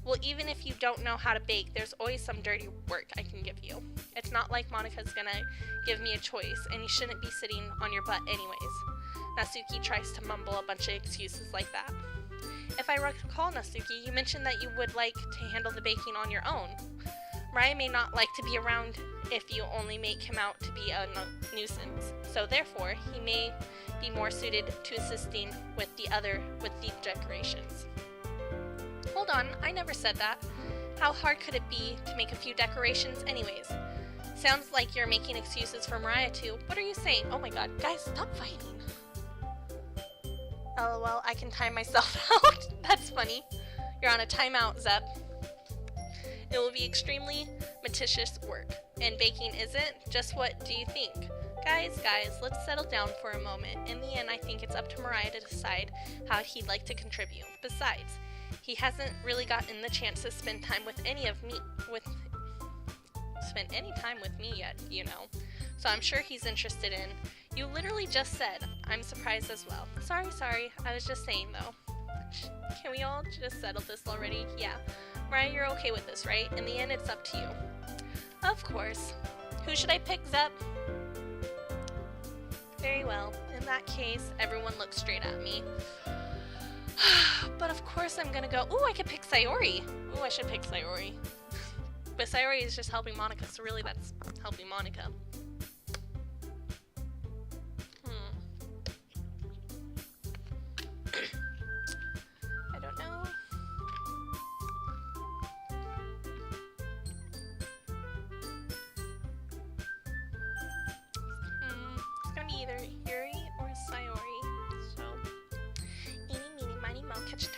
Well, even if you don't know how to bake, there's always some dirty work I can give you. It's not like Monica's gonna give me a choice, and you shouldn't be sitting on your butt anyways. Natsuki tries to mumble a bunch of excuses like that. If I recall, Natsuki, you mentioned that you would like to handle the baking on your own. Mariah may not like to be around if you only make him out to be a nuisance, so therefore he may be more suited to assisting with the decorations. Hold on, I never said that. How hard could it be to make a few decorations anyways? Sounds like you're making excuses for Mariah too. What are you saying? Oh my god, guys, stop fighting. LOL, I can time myself out. That's funny. You're on a timeout, Zep. It will be extremely meticulous work, and baking isn't. Just what do you think? Guys, let's settle down for a moment. In the end, I think it's up to Mariah to decide how he'd like to contribute. Besides, he hasn't really gotten the chance to spend time with any time with me yet, you know. So I'm sure he's interested in. You literally just said. I'm surprised as well. Sorry. I was just saying though. Can we all just settle this already? Yeah. Mariah, you're okay with this, right? In the end, it's up to you. Of course. Who should I pick, Zep? Very well. In that case, everyone looks straight at me. But of course I'm gonna go, ooh, I could pick Sayori. Ooh, I should pick Sayori. But Sayori is just helping Monica, so really that's helping Monica.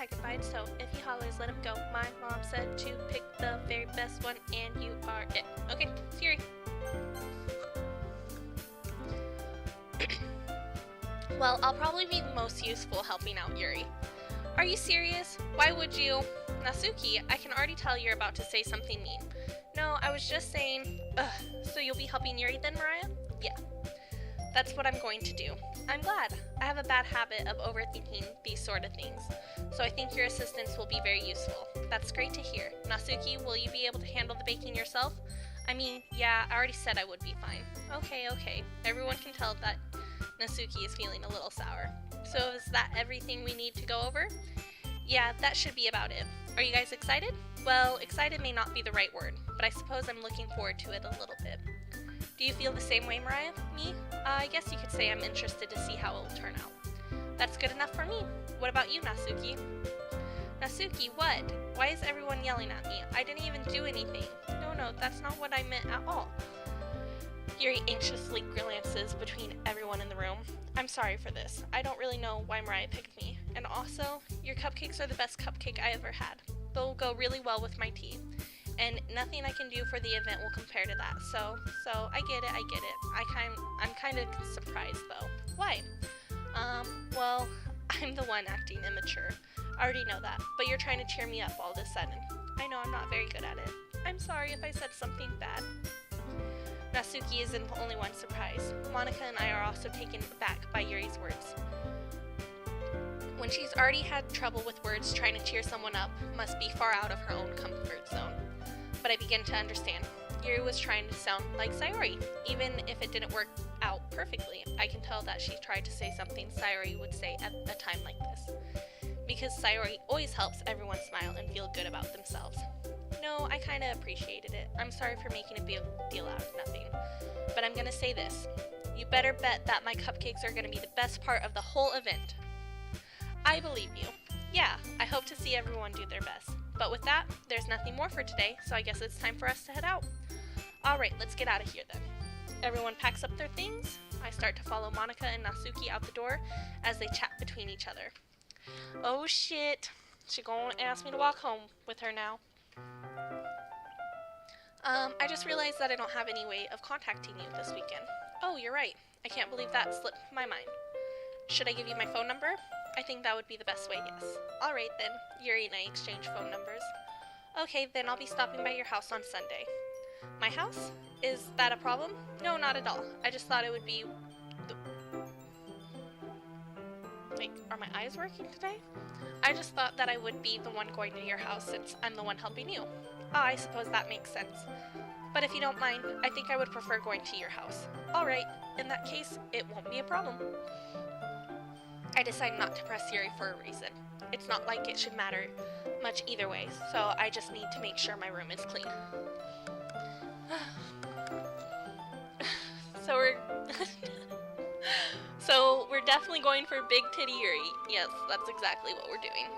petrified, so if he hollers, let him go. My mom said to pick the very best one, and you are it. Okay, Yuri. Well, I'll probably be most useful helping out Yuri. Are you serious? Why would you? Natsuki, I can already tell you're about to say something mean. No, I was just saying... Ugh, so you'll be helping Yuri then, Mariah? Yeah. That's what I'm going to do. I'm glad. I have a bad habit of overthinking these sort of things, so I think your assistance will be very useful. That's great to hear. Natsuki, will you be able to handle the baking yourself? I mean, yeah, I already said I would be fine. Okay. Everyone can tell that Natsuki is feeling a little sour. So is that everything we need to go over? Yeah, that should be about it. Are you guys excited? Well, excited may not be the right word, but I suppose I'm looking forward to it a little bit. Do you feel the same way, Mariah? Me? I guess you could say I'm interested to see how it will turn out. That's good enough for me. What about you, Natsuki? Natsuki, what? Why is everyone yelling at me? I didn't even do anything. No, that's not what I meant at all. Yuri anxiously glances between everyone in the room. I'm sorry for this. I don't really know why Mariah picked me. And also, your cupcakes are the best cupcake I ever had. They'll go really well with my tea. And nothing I can do for the event will compare to that. So I get it. I'm kind of surprised though. Why? Well, I'm the one acting immature. I already know that, but you're trying to cheer me up all of a sudden. I know I'm not very good at it. I'm sorry if I said something bad. Natsuki isn't the only one surprised. Monica and I are also taken aback by Yuri's words. When she's already had trouble with words, trying to cheer someone up must be far out of her own comfort zone. But I begin to understand. Yuri was trying to sound like Sayori. Even if it didn't work out perfectly, I can tell that she tried to say something Sayori would say at a time like this. Because Sayori always helps everyone smile and feel good about themselves. No, I kinda appreciated it. I'm sorry for making a big deal out of nothing. But I'm gonna say this. You better bet that my cupcakes are gonna be the best part of the whole event. I believe you. Yeah, I hope to see everyone do their best. But with that, there's nothing more for today, so I guess it's time for us to head out. Alright, let's get out of here then. Everyone packs up their things. I start to follow Monica and Natsuki out the door as they chat between each other. Oh shit, she gonna ask me to walk home with her now. I just realized that I don't have any way of contacting you this weekend. Oh, you're right. I can't believe that slipped my mind. Should I give you my phone number? I think that would be the best way, yes. Alright then, Yuri and I exchange phone numbers. Okay, then I'll be stopping by your house on Sunday. My house? Is that a problem? No, not at all. I just thought it would be... Like, are my eyes working today? I just thought that I would be the one going to your house since I'm the one helping you. Ah, I suppose that makes sense. But if you don't mind, I think I would prefer going to your house. Alright, in that case, it won't be a problem. I decide not to press Yuri for a reason. It's not like it should matter much either way, so I just need to make sure my room is clean. So we're definitely going for Big Titty Yuri. Yes, that's exactly what we're doing.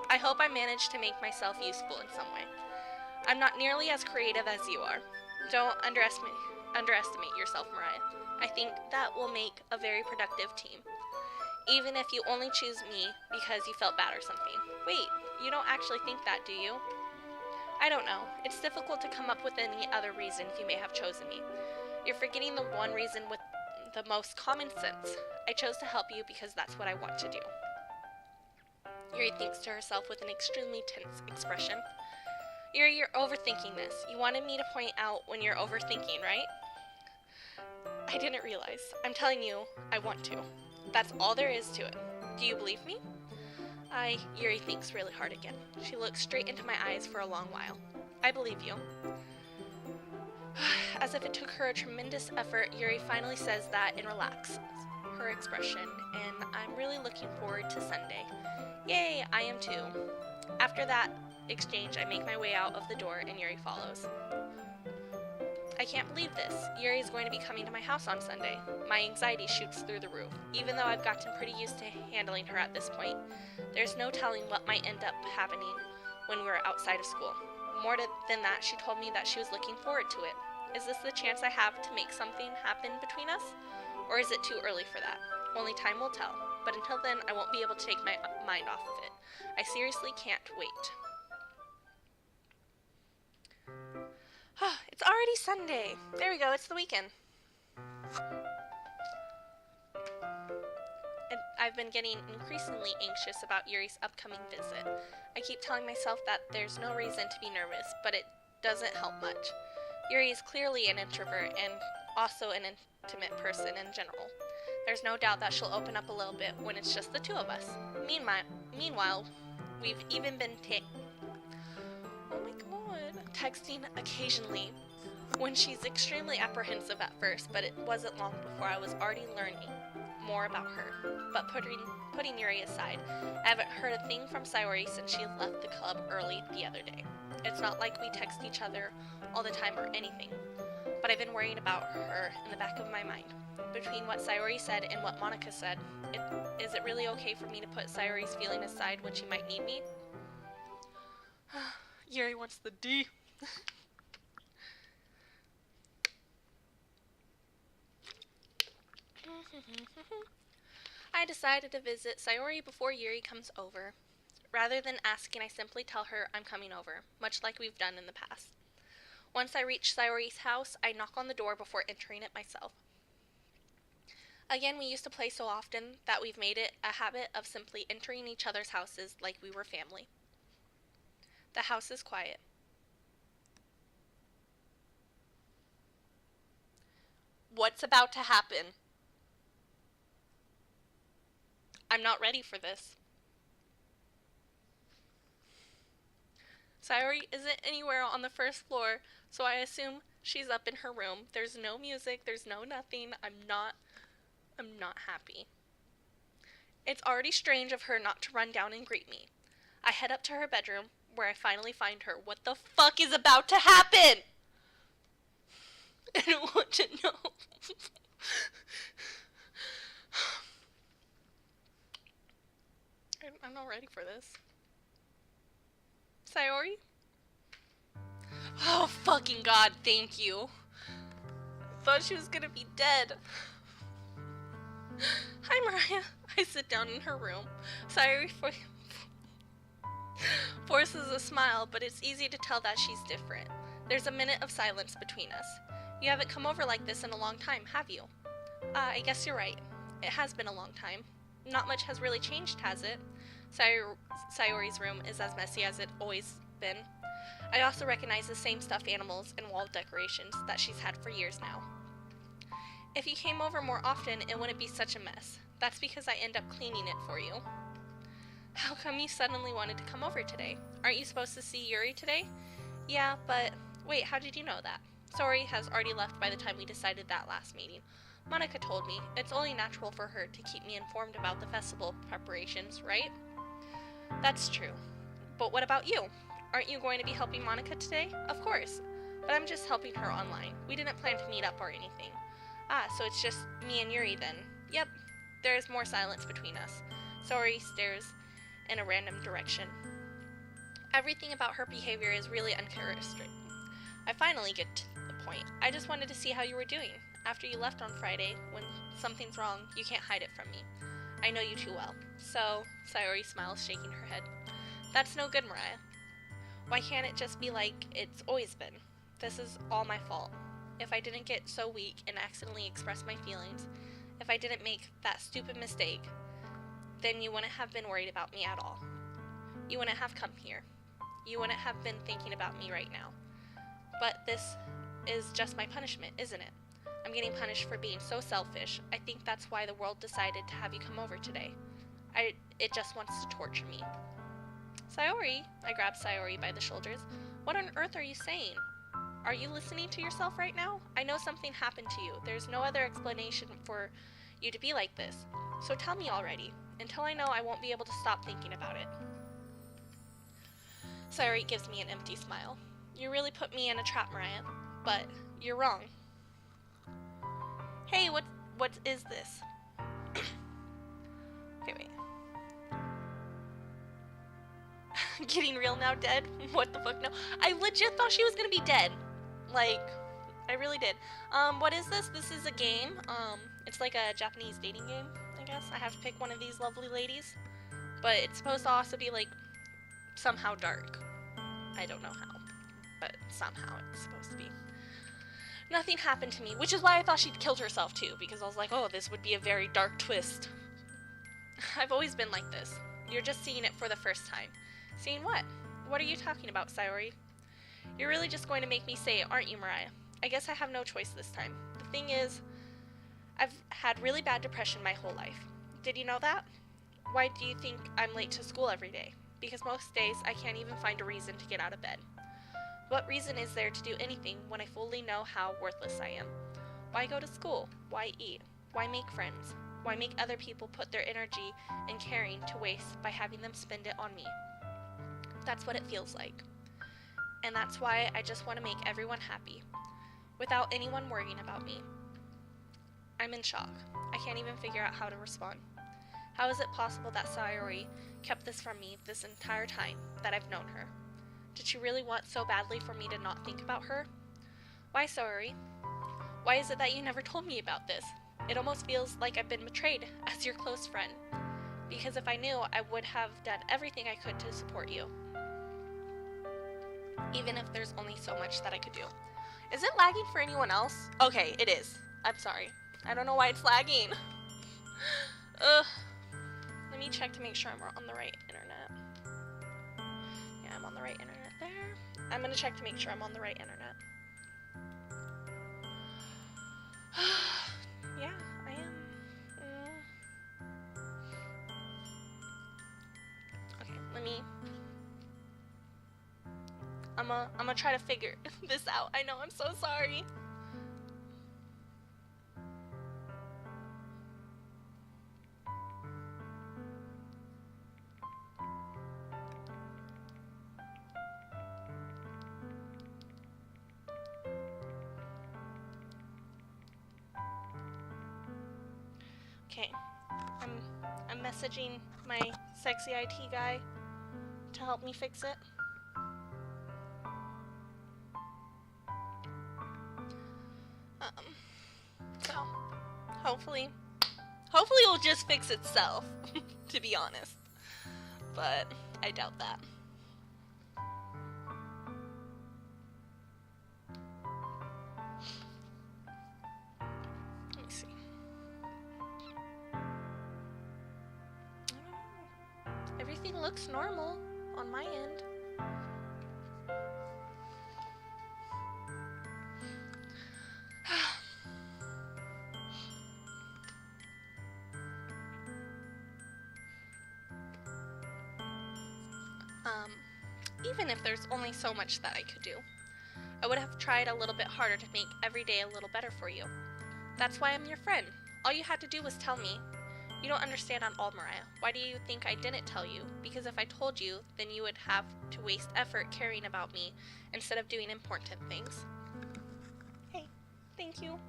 I hope I manage to make myself useful in some way. I'm not nearly as creative as you are. Don't underestimate yourself, Mariah. I think that will make a very productive team. Even if you only choose me because you felt bad or something. Wait, you don't actually think that, do you? I don't know. It's difficult to come up with any other reason you may have chosen me. You're forgetting the one reason with the most common sense. I chose to help you because that's what I want to do. Yuri thinks to herself with an extremely tense expression. Yuri, you're overthinking this. You wanted me to point out when you're overthinking, right? I didn't realize. I'm telling you, I want to. That's all there is to it. Do you believe me? Yuri thinks really hard again. She looks straight into my eyes for a long while. I believe you. As if it took her a tremendous effort, Yuri finally says that and relaxes her expression, and I'm really looking forward to Sunday. Yay, I am too. After that exchange, I make my way out of the door and Yuri follows. I can't believe this. Yuri is going to be coming to my house on Sunday. My anxiety shoots through the roof. Even though I've gotten pretty used to handling her at this point, there's no telling what might end up happening when we're outside of school. More than that, she told me that she was looking forward to it. Is this the chance I have to make something happen between us? Or is it too early for that? Only time will tell. but until then, I won't be able to take my mind off of it. I seriously can't wait. It's already Sunday. There we go, it's the weekend. I've been getting increasingly anxious about Yuri's upcoming visit. I keep telling myself that there's no reason to be nervous, but it doesn't help much. Yuri is clearly an introvert and also an intimate person in general. There's no doubt that she'll open up a little bit when it's just the two of us. Meanwhile, we've even been texting occasionally when she's extremely apprehensive at first, but it wasn't long before I was already learning more about her. But putting Yuri aside, I haven't heard a thing from Sayori since she left the club early the other day. It's not like we text each other all the time or anything, but I've been worrying about her in the back of my mind. Between what Sayori said and what Monica said, is it really okay for me to put Sayori's feeling aside when she might need me? Yuri wants the D. I decided to visit Sayori before Yuri comes over. Rather than asking, I simply tell her I'm coming over, much like we've done in the past. Once I reach Sayori's house, I knock on the door before entering it myself. Again, we used to play so often that we've made it a habit of simply entering each other's houses like we were family. The house is quiet. What's about to happen? I'm not ready for this. Sayori isn't anywhere on the first floor, so I assume she's up in her room. There's no music, there's no nothing. I'm not happy. It's already strange of her not to run down and greet me. I head up to her bedroom, where I finally find her. What the fuck is about to happen? I don't want to know. I'm not ready for this. Sayori? Oh, fucking God, thank you. I thought she was gonna be dead. Hi, Mariah. I sit down in her room. Sayori forces a smile, but it's easy to tell that she's different. There's a minute of silence between us. You haven't come over like this in a long time, have you? I guess you're right. It has been a long time. Not much has really changed, has it? Sayori's room is as messy as it's always been. I also recognize the same stuffed animals and wall decorations that she's had for years now. If you came over more often, it wouldn't be such a mess. That's because I end up cleaning it for you. How come you suddenly wanted to come over today? Aren't you supposed to see Yuri today? Yeah, but wait, how did you know that? Sayori has already left by the time we decided that last meeting. Monica told me. It's only natural for her to keep me informed about the festival preparations, right? That's true. But what about you? Aren't you going to be helping Monica today? Of course. But I'm just helping her online. We didn't plan to meet up or anything. Ah, so it's just me and Yuri then. Yep. There's more silence between us. Sayori stares in a random direction. Everything about her behavior is really uncharacteristic. I finally get to the point. I just wanted to see how you were doing. After you left on Friday, when something's wrong, you can't hide it from me. I know you too well. So, Sayori smiles, shaking her head. That's no good, Mariah. Why can't it just be like it's always been? This is all my fault. If I didn't get so weak and accidentally express my feelings, if I didn't make that stupid mistake, then you wouldn't have been worried about me at all. You wouldn't have come here. You wouldn't have been thinking about me right now. But this is just my punishment, isn't it? I'm getting punished for being so selfish. I think that's why the world decided to have you come over today. It just wants to torture me. Sayori, I grab Sayori by the shoulders. What on earth are you saying? Are you listening to yourself right now? I know something happened to you. There's no other explanation for you to be like this. So tell me already. Until I know, I won't be able to stop thinking about it. Sayori gives me an empty smile. You really put me in a trap, Mariah. But you're wrong. Hey, what is this? Okay, wait. Getting real now, dead? What the fuck, no. I legit thought she was gonna be dead. Like, I really did. What is this? This is a game. It's like a Japanese dating game, I I guess. I have to pick one of these lovely ladies. But it's supposed to also be, like, somehow dark. I don't know how, but somehow it's supposed to be. Nothing happened to me, which is why I thought she'd killed herself too, because I was like, oh, this would be a very dark twist. I've always been like this. You're just seeing it for the first time. Seeing what? What are you talking about, Sayori? You're really just going to make me say it, aren't you, Mariah? I guess I have no choice this time. The thing is, I've had really bad depression my whole life. Did you know that? Why do you think I'm late to school every day? Because most days I can't even find a reason to get out of bed. What reason is there to do anything when I fully know how worthless I am? Why go to school? Why eat? Why make friends? Why make other people put their energy and caring to waste by having them spend it on me? That's what it feels like. And that's why I just want to make everyone happy, without anyone worrying about me. I'm in shock. I can't even figure out how to respond. How is it possible that Sayori kept this from me this entire time that I've known her? Did she really want so badly for me to not think about her? Why, Sayori? Why is it that you never told me about this? It almost feels like I've been betrayed as your close friend. Because if I knew, I would have done everything I could to support you. Even if there's only so much that I could do. Is it lagging for anyone else? Okay, it is. I'm sorry. I don't know why it's lagging. Ugh. Let me check to make sure I'm on the right internet. Yeah, I'm on the right internet there. I'm gonna check to make sure I'm on the right internet. Yeah, I am. Okay, let me... I'm gonna try to figure this out. I know, I'm so sorry. Okay, I'm messaging my sexy IT guy to help me fix it. So hopefully it'll just fix itself, to be honest. But I doubt that. Let me see. Everything looks normal on my end. Even if there's only so much that I could do, I would have tried a little bit harder to make every day a little better for you. That's why I'm your friend. All you had to do was tell me. You don't understand at all, Mariah. Why do you think I didn't tell you? Because if I told you, then you would have to waste effort caring about me instead of doing important things. Hey, thank you.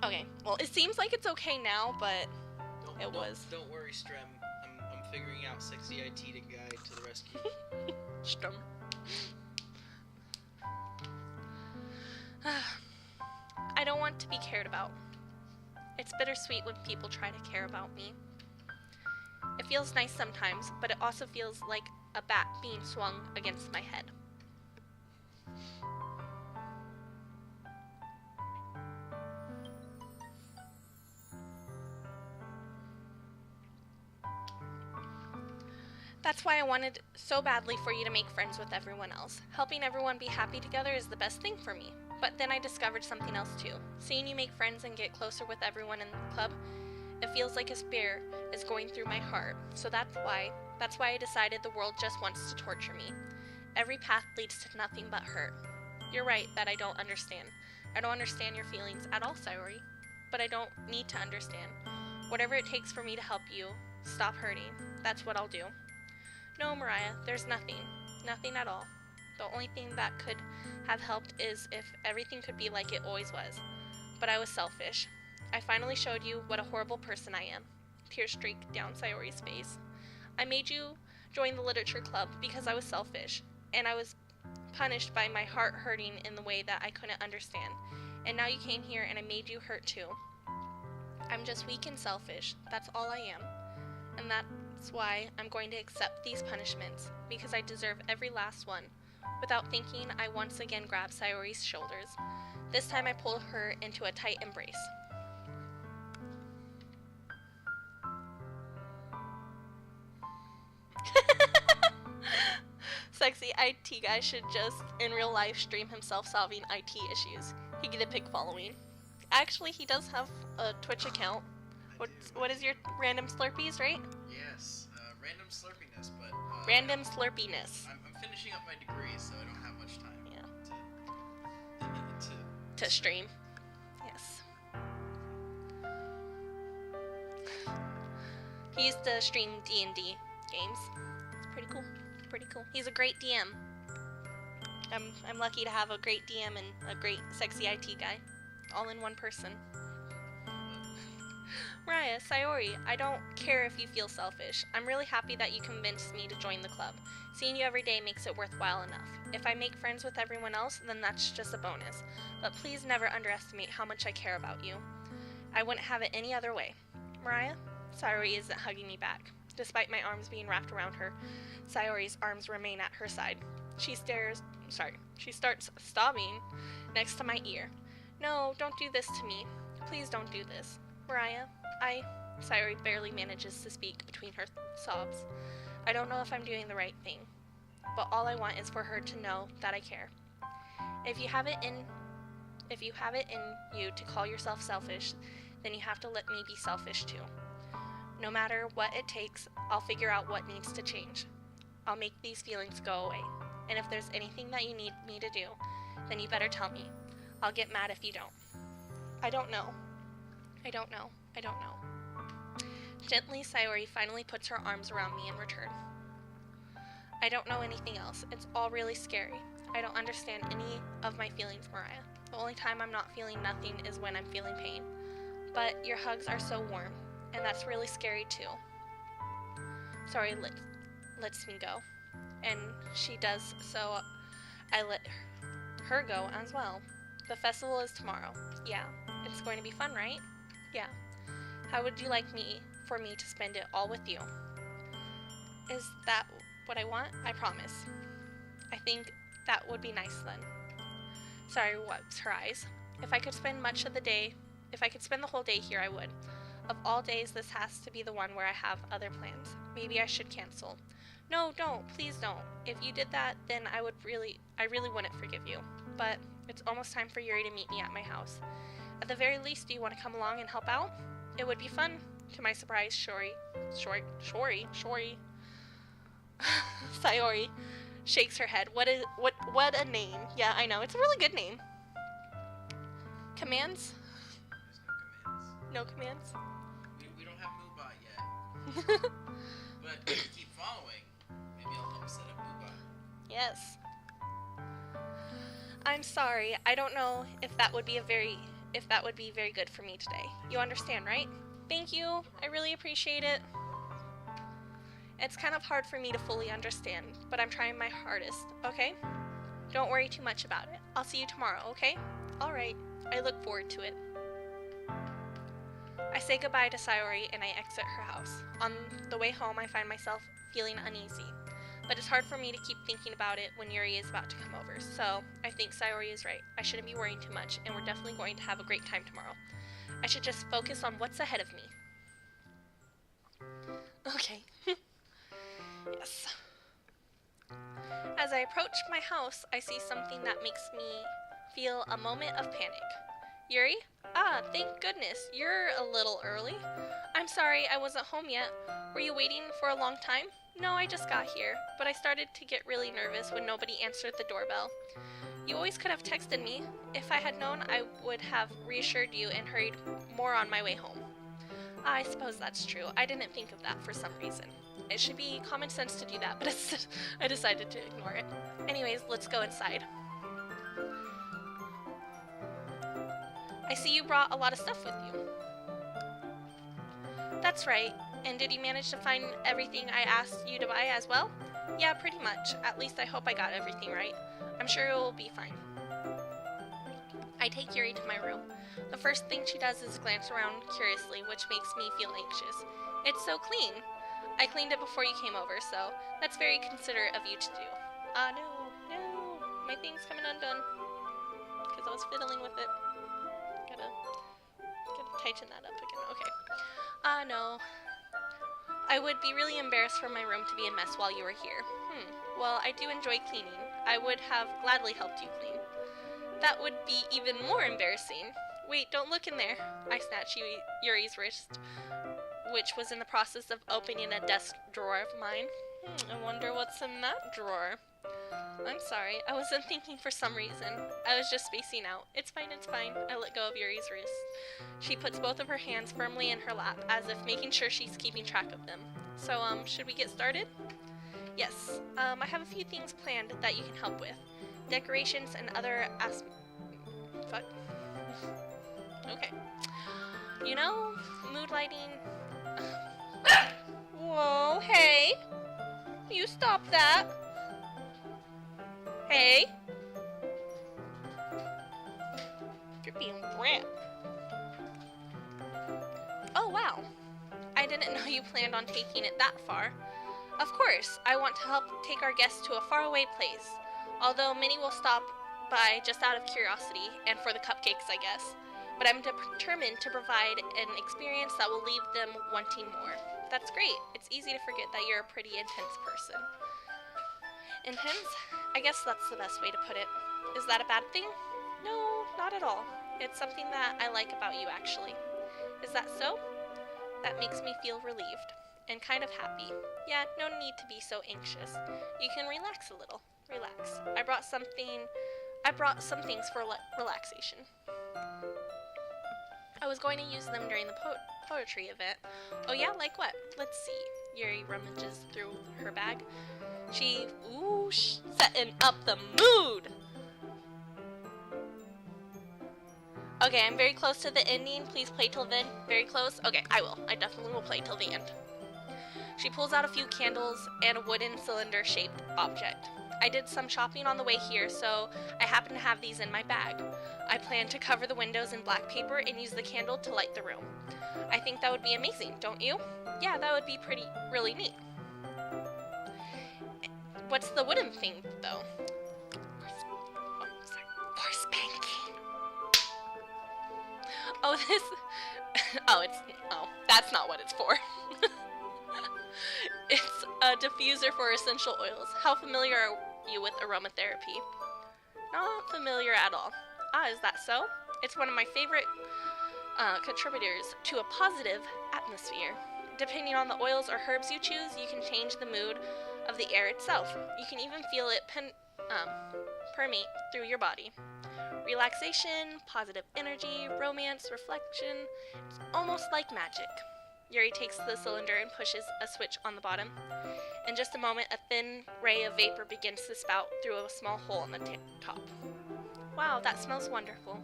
Okay, well, it seems like it's okay now, but it was. Don't worry, Strem. I'm figuring out sexy IT to guide to the rescue. Strem. I don't want to be cared about. It's bittersweet when people try to care about me. It feels nice sometimes, but it also feels like a bat being swung against my head. That's why I wanted so badly for you to make friends with everyone else. Helping everyone be happy together is the best thing for me. But then I discovered something else too. Seeing you make friends and get closer with everyone in the club, it feels like a spear is going through my heart. So that's why I decided the world just wants to torture me. Every path leads to nothing but hurt. You're right that I don't understand. I don't understand your feelings at all, Sayori. But I don't need to understand. Whatever it takes for me to help you stop hurting, that's what I'll do. No, Mariah, there's nothing. Nothing at all. The only thing that could have helped is if everything could be like it always was. But I was selfish. I finally showed you what a horrible person I am. Tears streaked down Sayori's face. I made you join the literature club because I was selfish, and I was punished by my heart hurting in the way that I couldn't understand. And now you came here and I made you hurt too. I'm just weak and selfish. That's all I am. And that's why I'm going to accept these punishments, because I deserve every last one. Without thinking, I once again grabbed Sayori's shoulders. This time I pulled her into a tight embrace. Sexy IT guy should just, in real life, stream himself solving IT issues. He get a big following. Actually, he does have a Twitch account. What is your random slurpees, right? Yes, random slurpiness, but... random slurpiness. I'm finishing up my degree, so I don't have much time to stream. Yes. He used to stream D&D games. It's pretty cool. Pretty cool. He's a great DM. I'm lucky to have a great DM and a great sexy IT guy. All in one person. Raya, Sayori, I don't care if you feel selfish. I'm really happy that you convinced me to join the club. Seeing you every day makes it worthwhile enough. If I make friends with everyone else, then that's just a bonus. But please never underestimate how much I care about you. I wouldn't have it any other way. Mariah? Sayori isn't hugging me back. Despite my arms being wrapped around her, Sayori's arms remain at her side. She starts sobbing next to my ear. No, don't do this to me. Please don't do this. Mariah, Sayori barely manages to speak between her sobs. I don't know if I'm doing the right thing, but all I want is for her to know that I care. If you have it in you to call yourself selfish, then you have to let me be selfish too. No matter what it takes, I'll figure out what needs to change. I'll make these feelings go away. And if there's anything that you need me to do, then you better tell me. I'll get mad if you don't. I don't know. I don't know. I don't know. Gently, Sayori finally puts her arms around me in return. I don't know anything else. It's all really scary. I don't understand any of my feelings, Mariah. The only time I'm not feeling nothing is when I'm feeling pain. But your hugs are so warm, and that's really scary too. Sorry, lets me go. And she does, so I let her go as well. The festival is tomorrow. Yeah. It's going to be fun, right? Yeah. How would you like for me to spend it all with you? Is that what I want? I promise. I think that would be nice then. Sorry, wipes her eyes. If I could spend the whole day here, I would. Of all days, this has to be the one where I have other plans. Maybe I should cancel. No, don't. Please don't. If you did that, then I really wouldn't forgive you. But it's almost time for Yuri to meet me at my house. At the very least, do you want to come along and help out? It would be fun. To my surprise, Sayori shakes her head. What a name. Yeah, I know. It's a really good name. Commands? There's no commands. No commands? We don't have Moobot yet. But if you keep following, maybe I'll help set up Moobot. Yes. I'm sorry. I don't know if that would be very good for me today. You understand, right? Thank you. I really appreciate it. It's kind of hard for me to fully understand, but I'm trying my hardest, okay? Don't worry too much about it. I'll see you tomorrow, okay? Alright. I look forward to it. I say goodbye to Sayori and I exit her house. On the way home, I find myself feeling uneasy. But it's hard for me to keep thinking about it when Yuri is about to come over, so I think Sayori is right. I shouldn't be worrying too much, and we're definitely going to have a great time tomorrow. I should just focus on what's ahead of me. Okay. Yes. As I approach my house, I see something that makes me feel a moment of panic. Yuri? Ah, thank goodness. You're a little early. I'm sorry I wasn't home yet. Were you waiting for a long time? No, I just got here, but I started to get really nervous when nobody answered the doorbell. You always could have texted me. If I had known, I would have reassured you and hurried more on my way home. I suppose that's true. I didn't think of that for some reason. It should be common sense to do that, but I decided to ignore it. Anyways, let's go inside. I see you brought a lot of stuff with you. That's right. And did you manage to find everything I asked you to buy as well? Yeah, pretty much. At least I hope I got everything right. I'm sure it will be fine. I take Yuri to my room. The first thing she does is glance around curiously, which makes me feel anxious. It's so clean. I cleaned it before you came over, so that's very considerate of you to do. No. My thing's coming undone. Because I was fiddling with it. Gotta tighten that up again. Okay. No. I would be really embarrassed for my room to be a mess while you were here. Well, I do enjoy cleaning. I would have gladly helped you clean. That would be even more embarrassing. Wait, don't look in there. I snatched Yuri's wrist, which was in the process of opening a desk drawer of mine. I wonder what's in that drawer. I'm sorry, I wasn't thinking for some reason. I was just spacing out. It's fine. I let go of Yuri's wrist. She puts both of her hands firmly in her lap, as if making sure she's keeping track of them. So, should we get started? Yes, I have a few things planned that you can help with. Decorations and other fuck. Okay. You know, mood lighting... Whoa, hey! You stop that! Hey! You're being brat. Oh, wow. I didn't know you planned on taking it that far. Of course, I want to help take our guests to a faraway place. Although many will stop by just out of curiosity, and for the cupcakes, I guess. But I'm determined to provide an experience that will leave them wanting more. That's great. It's easy to forget that you're a pretty intense person. Intense? I guess that's the best way to put it. Is that a bad thing? No, not at all. It's something that I like about you, actually. Is that so? That makes me feel relieved. And kind of happy. Yeah, no need to be so anxious. You can relax a little. Relax. I brought some things for relaxation. I was going to use them during the poetry event. Oh yeah, like what? Let's see. Yuri rummages through her bag. Setting up the mood! Okay, I'm very close to the ending. Please play till then. Very close? Okay, I will. I definitely will play till the end. She pulls out a few candles and a wooden cylinder-shaped object. I did some shopping on the way here, so I happen to have these in my bag. I plan to cover the windows in black paper and use the candle to light the room. I think that would be amazing, don't you? Yeah, that would be really neat. What's the wooden thing, though? For spanking. That's not what it's for. It's a diffuser for essential oils. How familiar are you with aromatherapy? Not familiar at all. Is that so? It's one of my favorite contributors to a positive atmosphere. Depending on the oils or herbs you choose, you can change the mood of the air itself. You can even feel it permeate through your body. Relaxation, positive energy, romance, reflection. It's almost like magic. Yuri takes the cylinder and pushes a switch on the bottom. In just a moment, a thin ray of vapor begins to spout through a small hole on the top. Wow, that smells wonderful.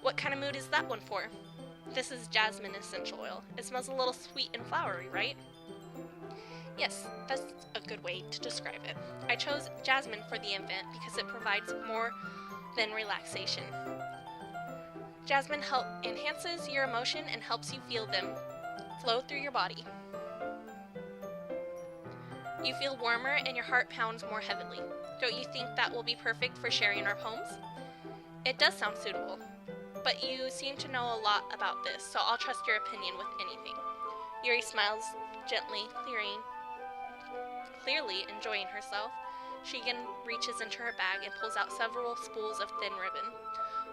What kind of mood is that one for? This is jasmine essential oil. It smells a little sweet and flowery, right? Yes, that's a good way to describe it. I chose jasmine for the event because it provides more than relaxation. Jasmine enhances your emotion and helps you feel them flow through your body. You feel warmer and your heart pounds more heavily. Don't you think that will be perfect for sharing our poems? It does sound suitable, but you seem to know a lot about this, so I'll trust your opinion with anything. Yuri smiles gently, clearly enjoying herself. She again reaches into her bag and pulls out several spools of thin ribbon.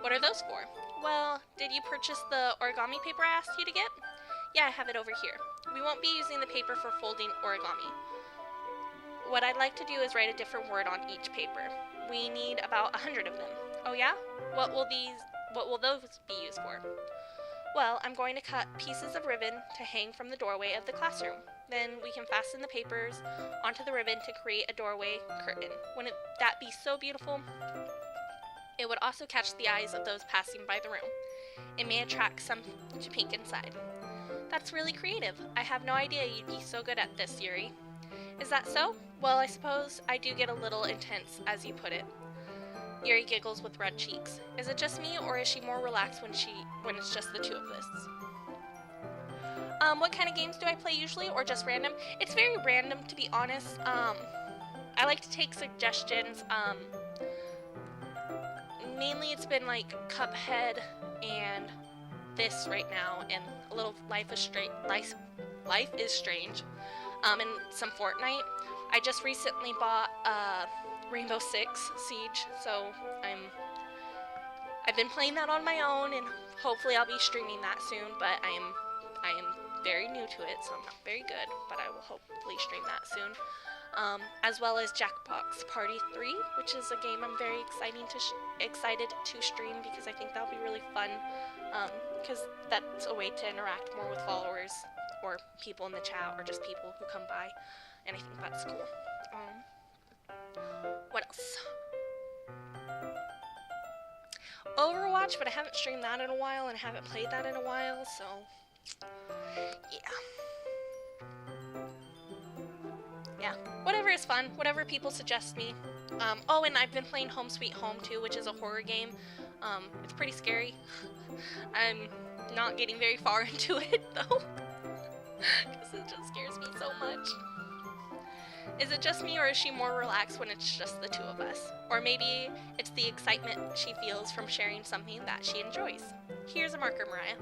What are those for? Well, did you purchase the origami paper I asked you to get? Yeah, I have it over here. We won't be using the paper for folding origami. What I'd like to do is write a different word on each paper. We need about 100 of them. Oh yeah? What will those be used for? Well, I'm going to cut pieces of ribbon to hang from the doorway of the classroom. Then we can fasten the papers onto the ribbon to create a doorway curtain. Wouldn't that be so beautiful? It would also catch the eyes of those passing by the room. It may attract some to peek inside. That's really creative. I have no idea you'd be so good at this, Yuri. Is that so? Well, I suppose I do get a little intense, as you put it. Yuri giggles with red cheeks. Is it just me, or is she more relaxed when it's just the two of us? What kind of games do I play usually, or just random? It's very random, to be honest. I like to take suggestions. Mainly it's been like Cuphead and this right now, and a little Life is Strange, and some Fortnite. I just recently bought Rainbow Six Siege, so I've been playing that on my own, and hopefully I'll be streaming that soon. But I am very new to it, so I'm not very good, but I will hopefully stream that soon. As well as Jackbox Party 3, which is a game I'm very excited to stream, because I think that'll be really fun, because that's a way to interact more with followers or people in the chat, or just people who come by, and I think that's cool. What else? Overwatch, but I haven't streamed that in a while, and I haven't played that in a while, so yeah, whatever is fun, whatever people suggest me. Oh, and I've been playing Home Sweet Home too, which is a horror game. It's pretty scary. I'm not getting very far into it though, because it just scares me so much. Is it just me, or is she more relaxed when it's just the two of us? Or maybe it's the excitement she feels from sharing something that she enjoys. Here's a marker, Mariah.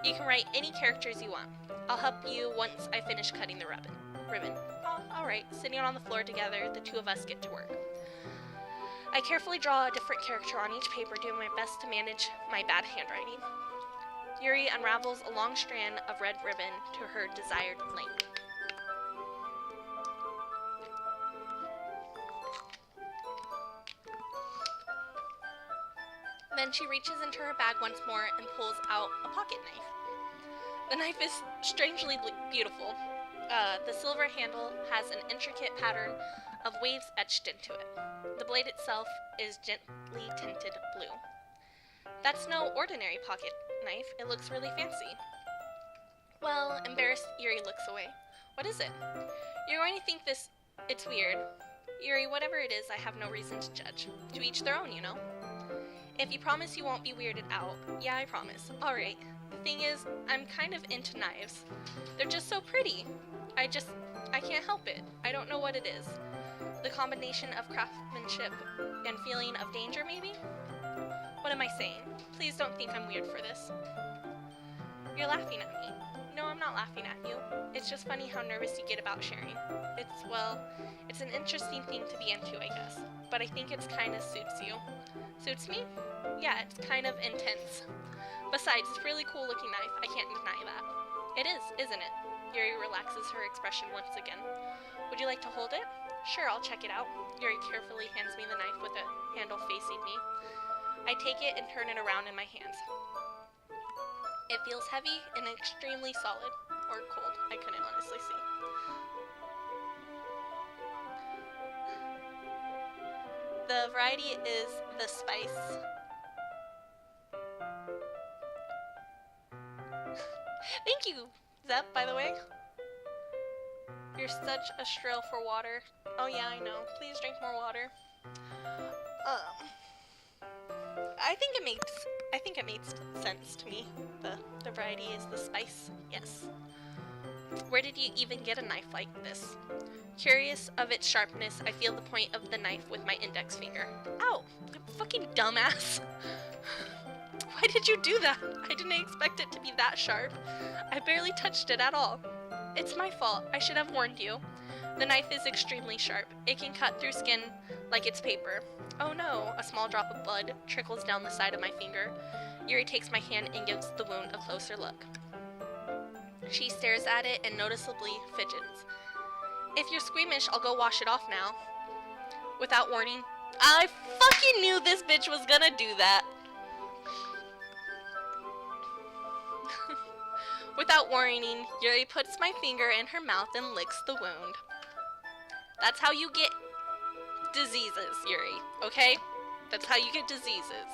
You can write any characters you want. I'll help you once I finish cutting the ribbon. Oh, alright. Sitting on the floor together, the two of us get to work. I carefully draw a different character on each paper, doing my best to manage my bad handwriting. Yuri unravels a long strand of red ribbon to her desired length. Then she reaches into her bag once more and pulls out a pocket knife. The knife is strangely beautiful. The silver handle has an intricate pattern of waves etched into it. The blade itself is gently tinted blue. That's no ordinary pocket knife. It looks really fancy. Well, embarrassed, Yuri looks away. What is it? You're going to think it's weird. Yuri, whatever it is, I have no reason to judge. To each their own, you know? If you promise you won't be weirded out, yeah, I promise. Alright. The thing is, I'm kind of into knives. They're just so pretty. I can't help it. I don't know what it is. The combination of craftsmanship and feeling of danger, maybe? What am I saying? Please don't think I'm weird for this. You're laughing at me. No, I'm not laughing at you. It's just funny how nervous you get about sharing. It's an interesting thing to be into, I guess. But I think it's kind of suits you. Suits me? Yeah, it's kind of intense. Besides, it's a really cool looking knife. I can't deny that. It is, isn't it? Yuri relaxes her expression once again. Would you like to hold it? Sure, I'll check it out. Yuri carefully hands me the knife with the handle facing me. I take it and turn it around in my hands. It feels heavy and extremely solid. Or cold. I couldn't honestly see. The variety is the spice. Thank you, Zep, by the way. You're such a shrill for water. Oh yeah, I know. Please drink more water. I think it makes sense to me. The variety is the spice. Yes. Where did you even get a knife like this? Curious of its sharpness, I feel the point of the knife with my index finger. Ow! You fucking dumbass! Why did you do that? I didn't expect it to be that sharp. I barely touched it at all. It's my fault. I should have warned you. The knife is extremely sharp. It can cut through skin like it's paper. Oh no! A small drop of blood trickles down the side of my finger. Yuri takes my hand and gives the wound a closer look. She stares at it and noticeably fidgets. If you're squeamish, I'll go wash it off now. Without warning, I fucking knew this bitch was gonna do that. Without warning, Yuri puts my finger in her mouth and licks the wound. That's how you get diseases, Yuri, okay? That's how you get diseases.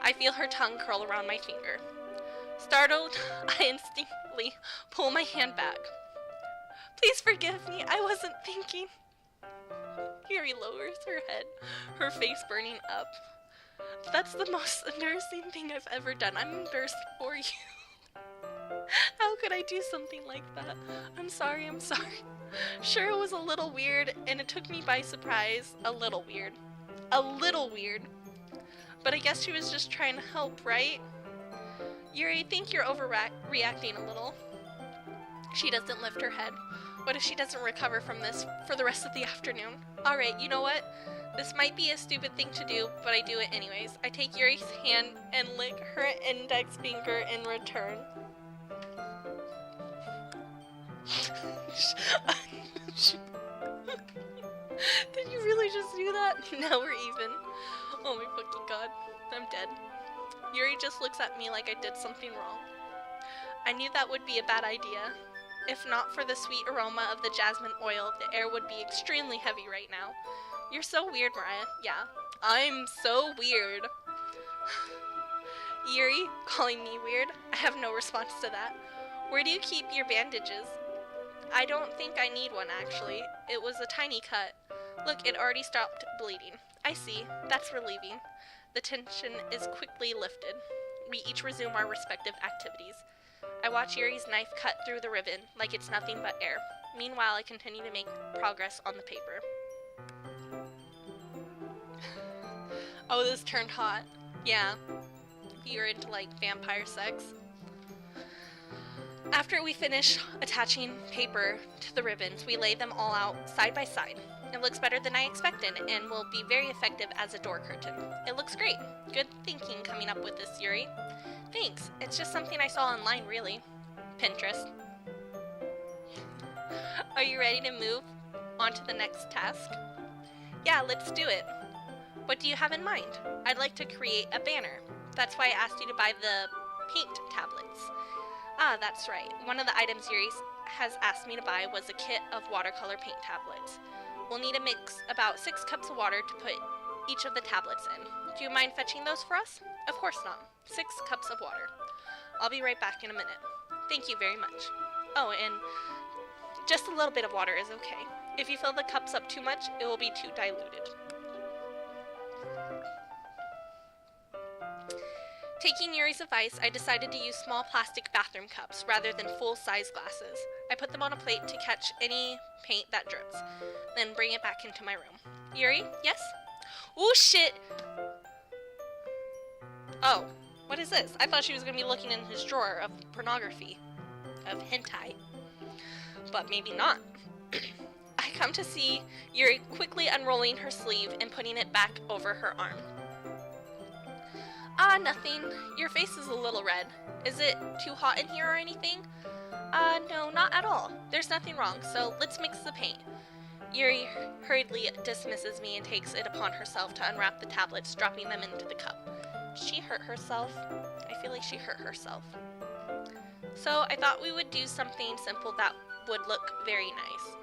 I feel her tongue curl around my finger. Startled, I instinctively pull my hand back. Please forgive me, I wasn't thinking. Yuri lowers her head, her face burning up. That's the most embarrassing thing I've ever done. I'm embarrassed for you. How could I do something like that? I'm sorry, I'm sorry. Sure, it was a little weird, and it took me by surprise. A little weird. A little weird. But I guess she was just trying to help, right? Yuri, I think you're overreacting a little. She doesn't lift her head. What if she doesn't recover from this for the rest of the afternoon? Alright, you know what? This might be a stupid thing to do, but I do it anyways. I take Yuri's hand and lick her index finger in return. Did you really just do that? Now we're even. Oh my fucking god. I'm dead. Yuri just looks at me like I did something wrong. I knew that would be a bad idea. If not for the sweet aroma of the jasmine oil, the air would be extremely heavy right now. You're so weird, Mariah. Yeah, I'm so weird. Yuri, calling me weird? I have no response to that. Where do you keep your bandages? I don't think I need one, actually. It was a tiny cut. Look, it already stopped bleeding. I see. That's relieving. The tension is quickly lifted. We each resume our respective activities. I watch Yuri's knife cut through the ribbon like it's nothing but air. Meanwhile, I continue to make progress on the paper. Oh, this turned hot. Yeah. You're into, like, vampire sex. After we finish attaching paper to the ribbons, we lay them all out side by side. It looks better than I expected and will be very effective as a door curtain. It looks great. Good thinking coming up with this, Yuri. Thanks. It's just something I saw online, really. Pinterest. Are you ready to move on to the next task? Yeah, let's do it. What do you have in mind? I'd like to create a banner. That's why I asked you to buy the paint tablets. Ah, that's right. One of the items Yuri has asked me to buy was a kit of watercolor paint tablets. We'll need to mix about 6 cups of water to put each of the tablets in. Do you mind fetching those for us? Of course not. 6 cups of water. I'll be right back in a minute. Thank you very much. Oh, and just a little bit of water is okay. If you fill the cups up too much, it will be too diluted. Taking Yuri's advice, I decided to use small plastic bathroom cups rather than full-size glasses. I put them on a plate to catch any paint that drips, then bring it back into my room. Yuri, yes? Oh shit! Oh, what is this? I thought she was going to be looking in his drawer of pornography, of hentai, but maybe not. I come to see Yuri quickly unrolling her sleeve and putting it back over her arm. Ah, nothing. Your face is a little red. Is it too hot in here or anything? No, not at all. There's nothing wrong, so let's mix the paint. Yuri hurriedly dismisses me and takes it upon herself to unwrap the tablets, dropping them into the cup. She hurt herself. I feel like she hurt herself. So I thought we would do something simple that would look very nice.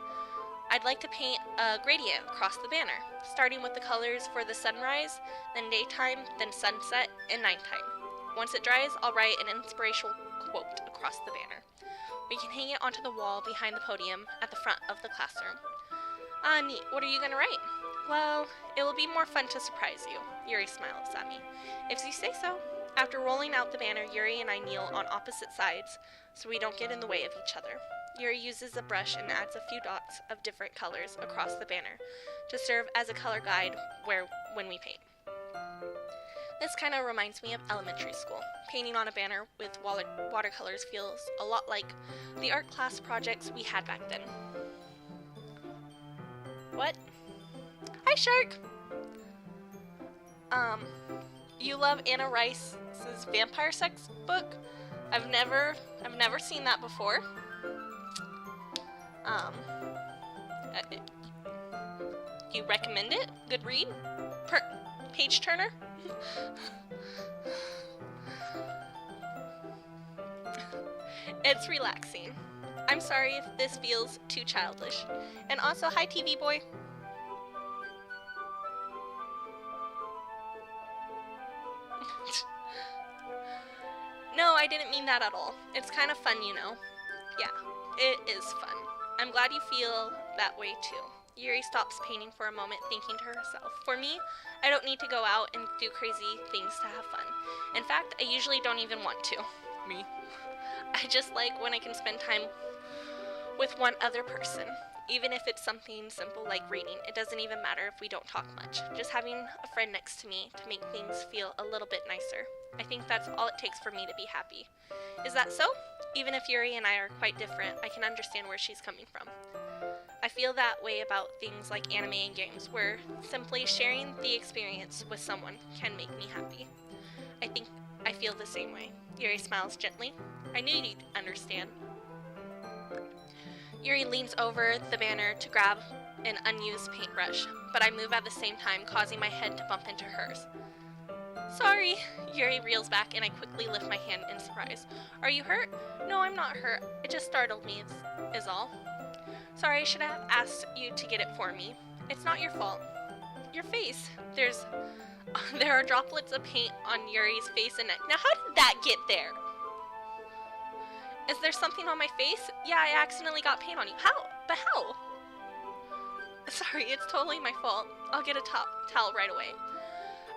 I'd like to paint a gradient across the banner, starting with the colors for the sunrise, then daytime, then sunset, and nighttime. Once it dries, I'll write an inspirational quote across the banner. We can hang it onto the wall behind the podium at the front of the classroom. Ah, neat. What are you going to write? Well, it will be more fun to surprise you. Yuri smiles at me. If you say so. After rolling out the banner, Yuri and I kneel on opposite sides so we don't get in the way of each other. Yuri uses a brush and adds a few dots of different colors across the banner to serve as a color guide when we paint. This kind of reminds me of elementary school. Painting on a banner with watercolors feels a lot like the art class projects we had back then. What? Hi, Shark! You love Anna Rice's vampire sex book? I've never seen that before. You recommend it? Good read? Page turner? It's relaxing. I'm sorry if this feels too childish. And also, hi TV boy. No, I didn't mean that at all. It's kind of fun, you know. Yeah, it is fun. I'm glad you feel that way too. Yuri stops painting for a moment, thinking to herself. For me, I don't need to go out and do crazy things to have fun. In fact, I usually don't even want to. Me. I just like when I can spend time with one other person. Even if it's something simple like reading, it doesn't even matter if we don't talk much. Just having a friend next to me to make things feel a little bit nicer. I think that's all it takes for me to be happy. Is that so? Even if Yuri and I are quite different, I can understand where she's coming from. I feel that way about things like anime and games, where simply sharing the experience with someone can make me happy. I think I feel the same way. Yuri smiles gently. I knew you'd understand. Yuri leans over the banner to grab an unused paintbrush, but I move at the same time, causing my head to bump into hers. Sorry, Yuri reels back and I quickly lift my hand in surprise. Are you hurt? No, I'm not hurt. It just startled me, is all. Sorry, I should have asked you to get it for me. It's not your fault. Your face. There are droplets of paint on Yuri's face and neck. Now how did that get there? Is there something on my face? Yeah, I accidentally got paint on you. How? But how? Sorry, it's totally my fault. I'll get a towel right away.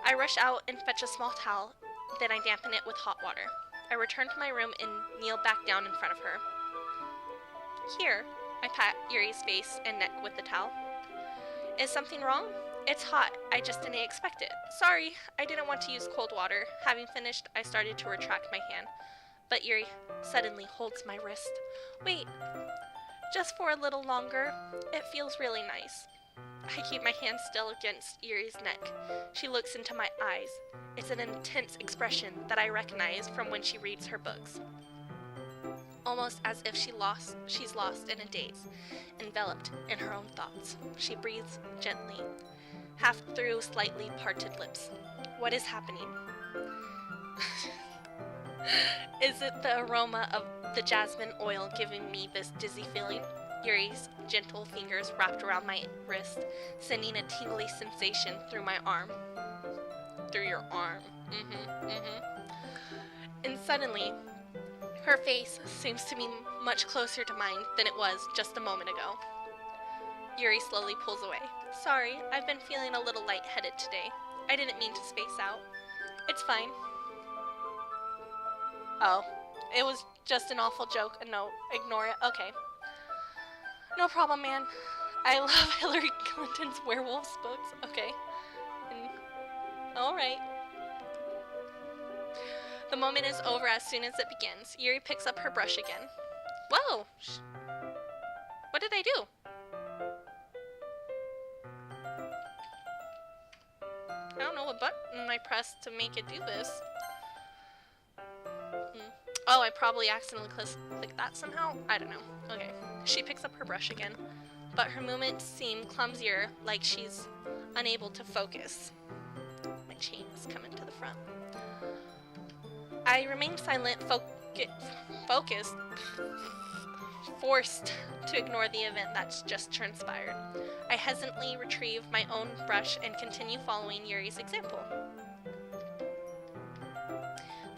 I rush out and fetch a small towel, then I dampen it with hot water. I return to my room and kneel back down in front of her. Here, I pat Yuri's face and neck with the towel. Is something wrong? It's hot. I just didn't expect it. Sorry, I didn't want to use cold water. Having finished, I started to retract my hand. But Yuri suddenly holds my wrist. Wait, just for a little longer. It feels really nice. I keep my hand still against Yuri's neck. She looks into my eyes. It's an intense expression that I recognize from when she reads her books. Almost as if she's lost in a daze, enveloped in her own thoughts. She breathes gently, half through slightly parted lips. What is happening? Is it the aroma of the jasmine oil giving me this dizzy feeling? Yuri's gentle fingers wrapped around my wrist, sending a tingly sensation through my arm. Through your arm. And suddenly, her face seems to be much closer to mine than it was just a moment ago. Yuri slowly pulls away. Sorry, I've been feeling a little lightheaded today. I didn't mean to space out. It's fine. Oh, it was just an awful joke. No, ignore it. Okay. No problem, man. I love Hillary Clinton's werewolves books. Okay. Alright. The moment is over as soon as it begins. Yuri picks up her brush again. Whoa! What did I do? I don't know what button I pressed to make it do this. Oh, I probably accidentally clicked that somehow? I don't know. Okay. She picks up her brush again, but her movements seem clumsier, like she's unable to focus. My chain is coming to the front. I remain silent, focused, forced to ignore the event that's just transpired. I hesitantly retrieve my own brush and continue following Yuri's example.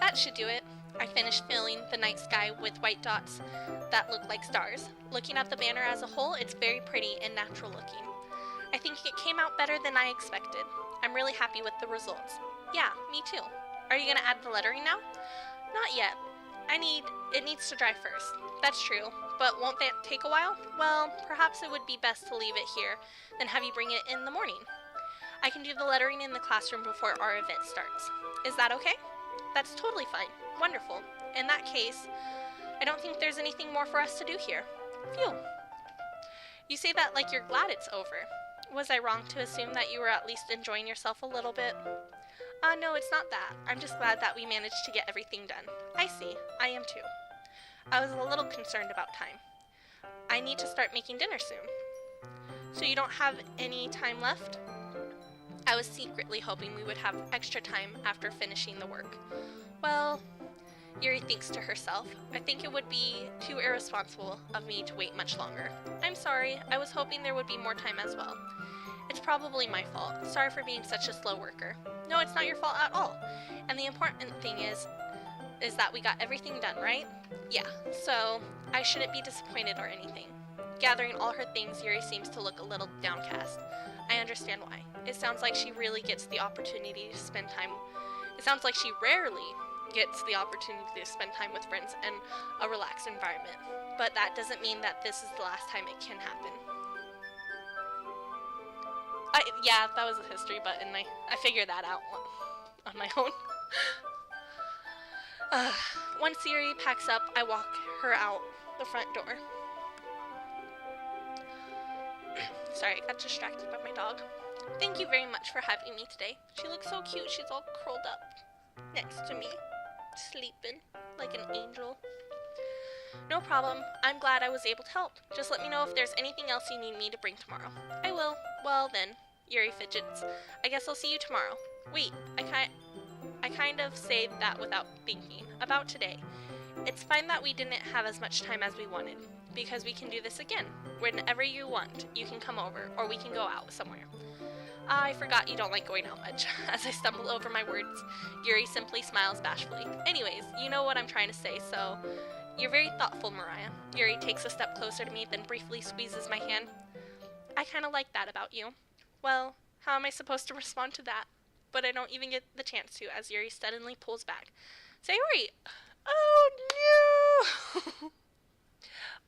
That should do it. I finished filling the night sky with white dots that look like stars. Looking at the banner as a whole, it's very pretty and natural looking. I think it came out better than I expected. I'm really happy with the results. Yeah, me too. Are you gonna add the lettering now? Not yet. It needs to dry first. That's true, but won't that take a while? Well, perhaps it would be best to leave it here, then have you bring it in the morning. I can do the lettering in the classroom before our event starts. Is that okay? That's totally fine. Wonderful. In that case, I don't think there's anything more for us to do here. Phew. You say that like you're glad it's over. Was I wrong to assume that you were at least enjoying yourself a little bit? No, it's not that. I'm just glad that we managed to get everything done. I see. I am too. I was a little concerned about time. I need to start making dinner soon. So you don't have any time left? I was secretly hoping we would have extra time after finishing the work. Well, Yuri thinks to herself, I think it would be too irresponsible of me to wait much longer. I'm sorry, I was hoping there would be more time as well. It's probably my fault. Sorry for being such a slow worker. No, it's not your fault at all. And the important thing is that we got everything done, right? Yeah, so I shouldn't be disappointed or anything. Gathering all her things, Yuri seems to look a little downcast. I understand why. It sounds like she really gets the opportunity to spend time. It sounds like she rarely gets the opportunity to spend time with friends and a relaxed environment. But that doesn't mean that this is the last time it can happen. Yeah, that was a history button. I figured that out on my own. Once Yuri packs up, I walk her out the front door. Sorry, I got distracted by my dog. Thank you very much for having me today. She looks so cute. She's all curled up next to me, sleeping like an angel. No problem. I'm glad I was able to help. Just let me know if there's anything else you need me to bring tomorrow. I will. Well then, Yuri fidgets. I guess I'll see you tomorrow. Wait, I kind of say that without thinking. About today. It's fine that we didn't have as much time as we wanted, because we can do this again. Whenever you want, you can come over, or we can go out somewhere. I forgot you don't like going out much. As I stumble over my words, Yuri simply smiles bashfully. Anyways, you know what I'm trying to say, so... You're very thoughtful, Mariah. Yuri takes a step closer to me, then briefly squeezes my hand. I kind of like that about you. Well, how am I supposed to respond to that? But I don't even get the chance to, as Yuri suddenly pulls back. Sayori! Oh no!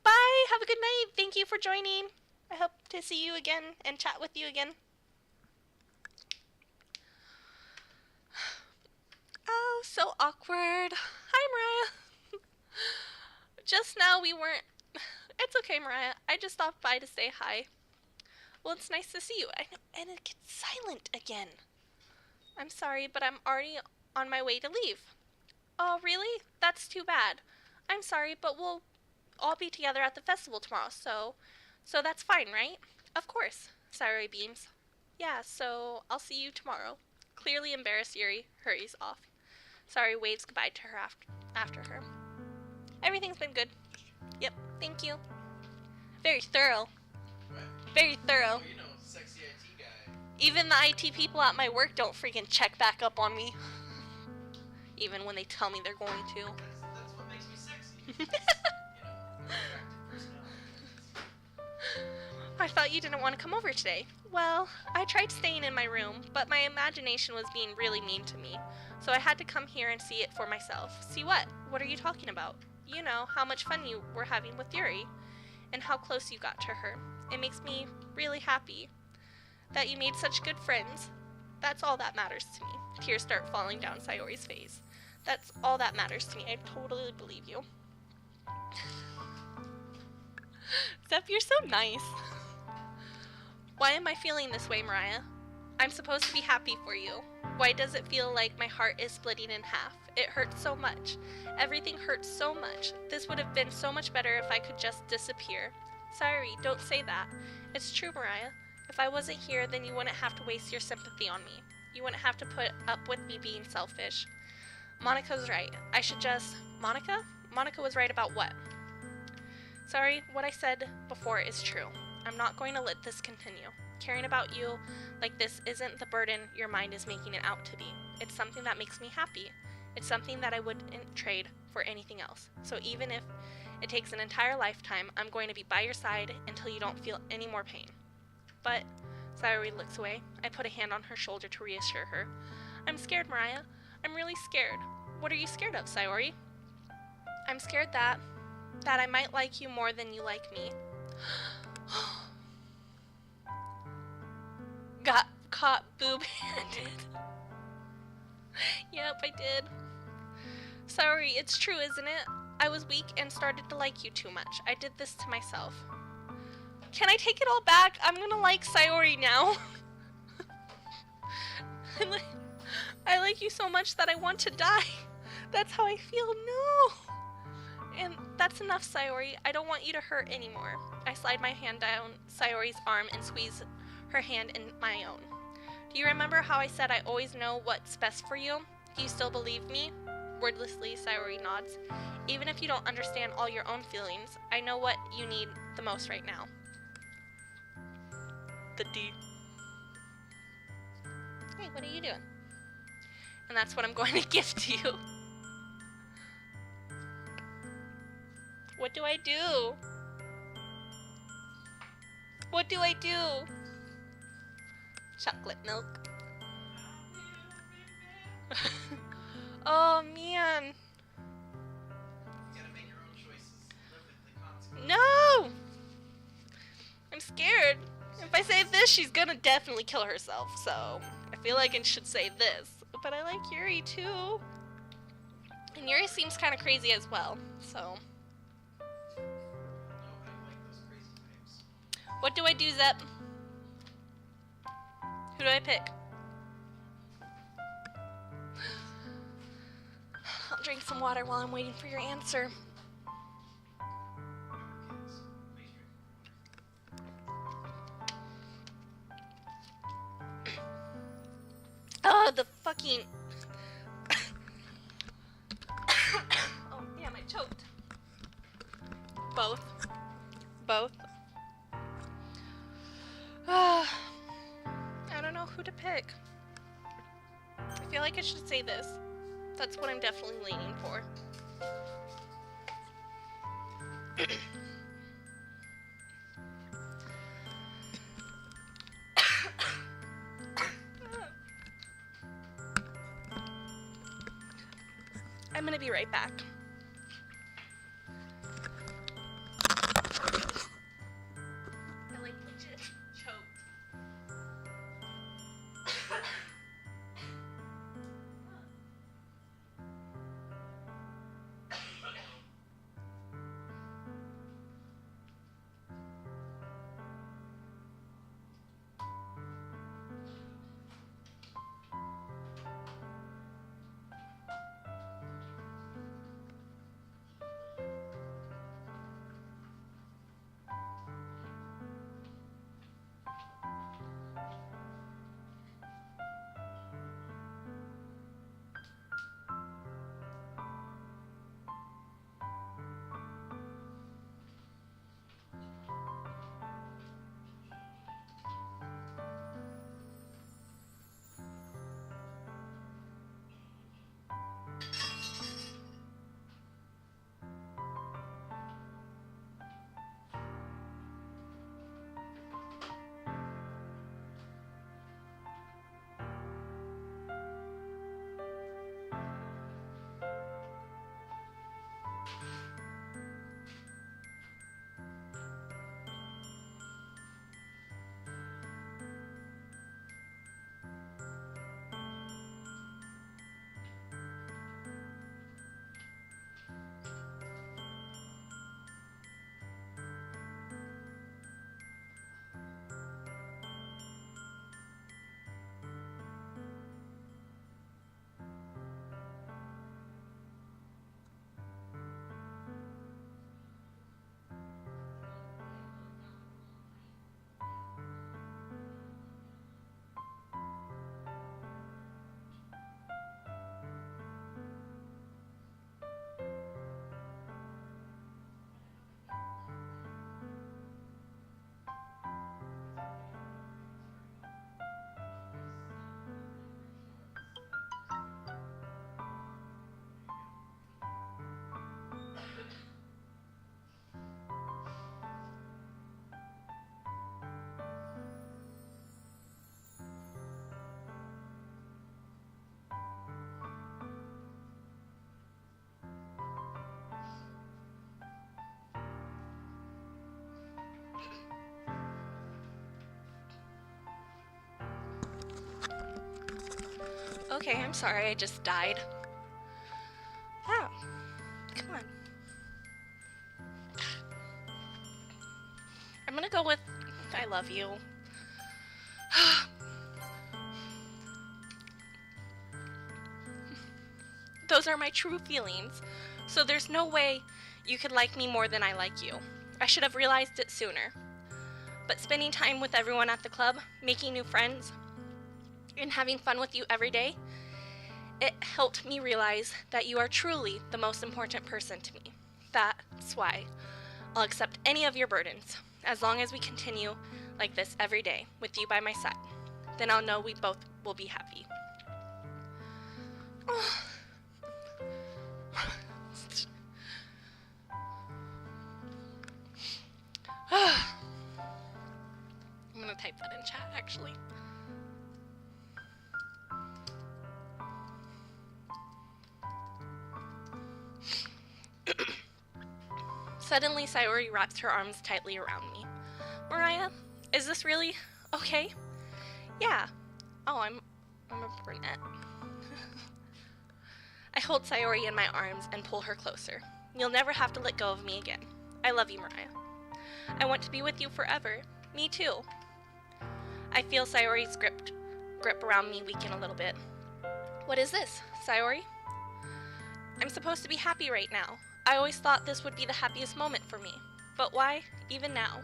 Bye! Have a good night! Thank you for joining! I hope to see you again and chat with you again. Oh, so awkward. Hi, Mariah. Just now we weren't... It's okay, Mariah. I just stopped by to say hi. Well, it's nice to see you. I know, and it gets silent again. I'm sorry, but I'm already on my way to leave. Oh, really? That's too bad. I'm sorry, but we'll all be together at the festival tomorrow, so that's fine, right? Of course. Sayori beams. Yeah, so I'll see you tomorrow. Clearly embarrassed, Yuri hurries off. Sayori waves goodbye to her after her. Everything's been good. Yep, thank you. Very thorough. What? Very thorough. Oh, you know, sexy IT guy. Even the IT people at my work don't freaking check back up on me. Even when they tell me they're going to. That's what makes me sexy. You know, attractive personality. I thought you didn't want to come over today. Well, I tried staying in my room, but my imagination was being really mean to me. So I had to come here and see it for myself. See what? What are you talking about? You know, how much fun you were having with Yuri, and how close you got to her. It makes me really happy that you made such good friends. That's all that matters to me. Tears start falling down Sayori's face. That's all that matters to me. I totally believe you. Zep, you're so nice. Why am I feeling this way, Mariah? I'm supposed to be happy for you. Why does it feel like my heart is splitting in half? It hurts so much. Everything hurts so much. This would have been so much better if I could just disappear. Sorry, don't say that. It's true, Mariah. If I wasn't here, then you wouldn't have to waste your sympathy on me. You wouldn't have to put up with me being selfish. Monica's right. I should just... Monica? Monica was right about what? Sorry, what I said before is true. I'm not going to let this continue. Caring about you like this isn't the burden your mind is making it out to be. It's something that makes me happy. It's something that I wouldn't trade for anything else. So even if it takes an entire lifetime, I'm going to be by your side until you don't feel any more pain. But... Sayori looks away. I put a hand on her shoulder to reassure her. I'm scared, Mariah. I'm really scared. What are you scared of, Sayori? I'm scared that I might like you more than you like me. Got caught boob-handed. Yep, I did. Sorry, it's true, isn't it? I was weak and started to like you too much. I did this to myself. Can I take it all back? I'm gonna like Sayori now. I like you so much that I want to die. That's how I feel. No. And that's enough, Sayori. I don't want you to hurt anymore. I slide my hand down Sayori's arm and squeeze her hand in my own. Do you remember how I said I always know what's best for you? Do you still believe me? Wordlessly, Sayori nods. Even if you don't understand all your own feelings, I know what you need the most right now. The D. Hey, what are you doing? And that's what I'm going to gift you. What do I do? What do I do? Chocolate milk. Oh man. You gotta make your own choices. Live with the consequences. No! I'm scared. If I say this, she's gonna definitely kill herself, so I feel like I should say this. But I like Yuri too. And Yuri seems kind of crazy as well, so. No, I like those crazy types. What do I do, Zep? Who do I pick? I'll drink some water while I'm waiting for your answer. Kids, please drink water. Oh, the fucking... Oh, damn, I choked. Both. Both. I don't know who to pick. I feel like I should say this. That's what I'm definitely leaning for. I'm gonna be right back. I like legit choked. Okay, I'm sorry, I just died. Oh, come on. I'm gonna go with I love you. Those are my true feelings, so there's no way you could like me more than I like you. I should have realized it sooner. But spending time with everyone at the club, making new friends, and having fun with you every day, it helped me realize that you are truly the most important person to me. That's why I'll accept any of your burdens, as long as we continue like this every day with you by my side. Then I'll know we both will be happy. actually. Suddenly, Sayori wraps her arms tightly around me. Mariah, is this really okay? Yeah. Oh, I'm a brunette. I hold Sayori in my arms and pull her closer. You'll never have to let go of me again. I love you, Mariah. I want to be with you forever. Me too. I feel Sayori's grip around me weaken a little bit. What is this, Sayori? I'm supposed to be happy right now. I always thought this would be the happiest moment for me. But why, even now?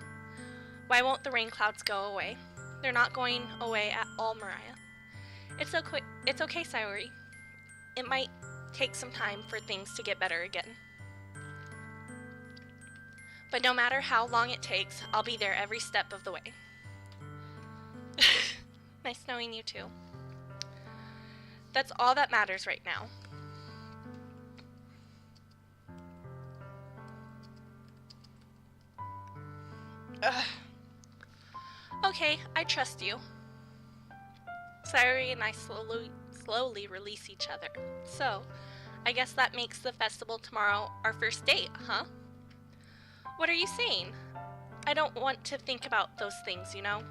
Why won't the rain clouds go away? They're not going away at all, Mariah. It's okay, Sayori. It might take some time for things to get better again. But no matter how long it takes, I'll be there every step of the way. Nice knowing you too. That's all that matters right now. Ugh. Okay, I trust you. Sayori and I slowly release each other. So, I guess that makes the festival tomorrow our first date, huh? What are you saying? I don't want to think about those things, you know?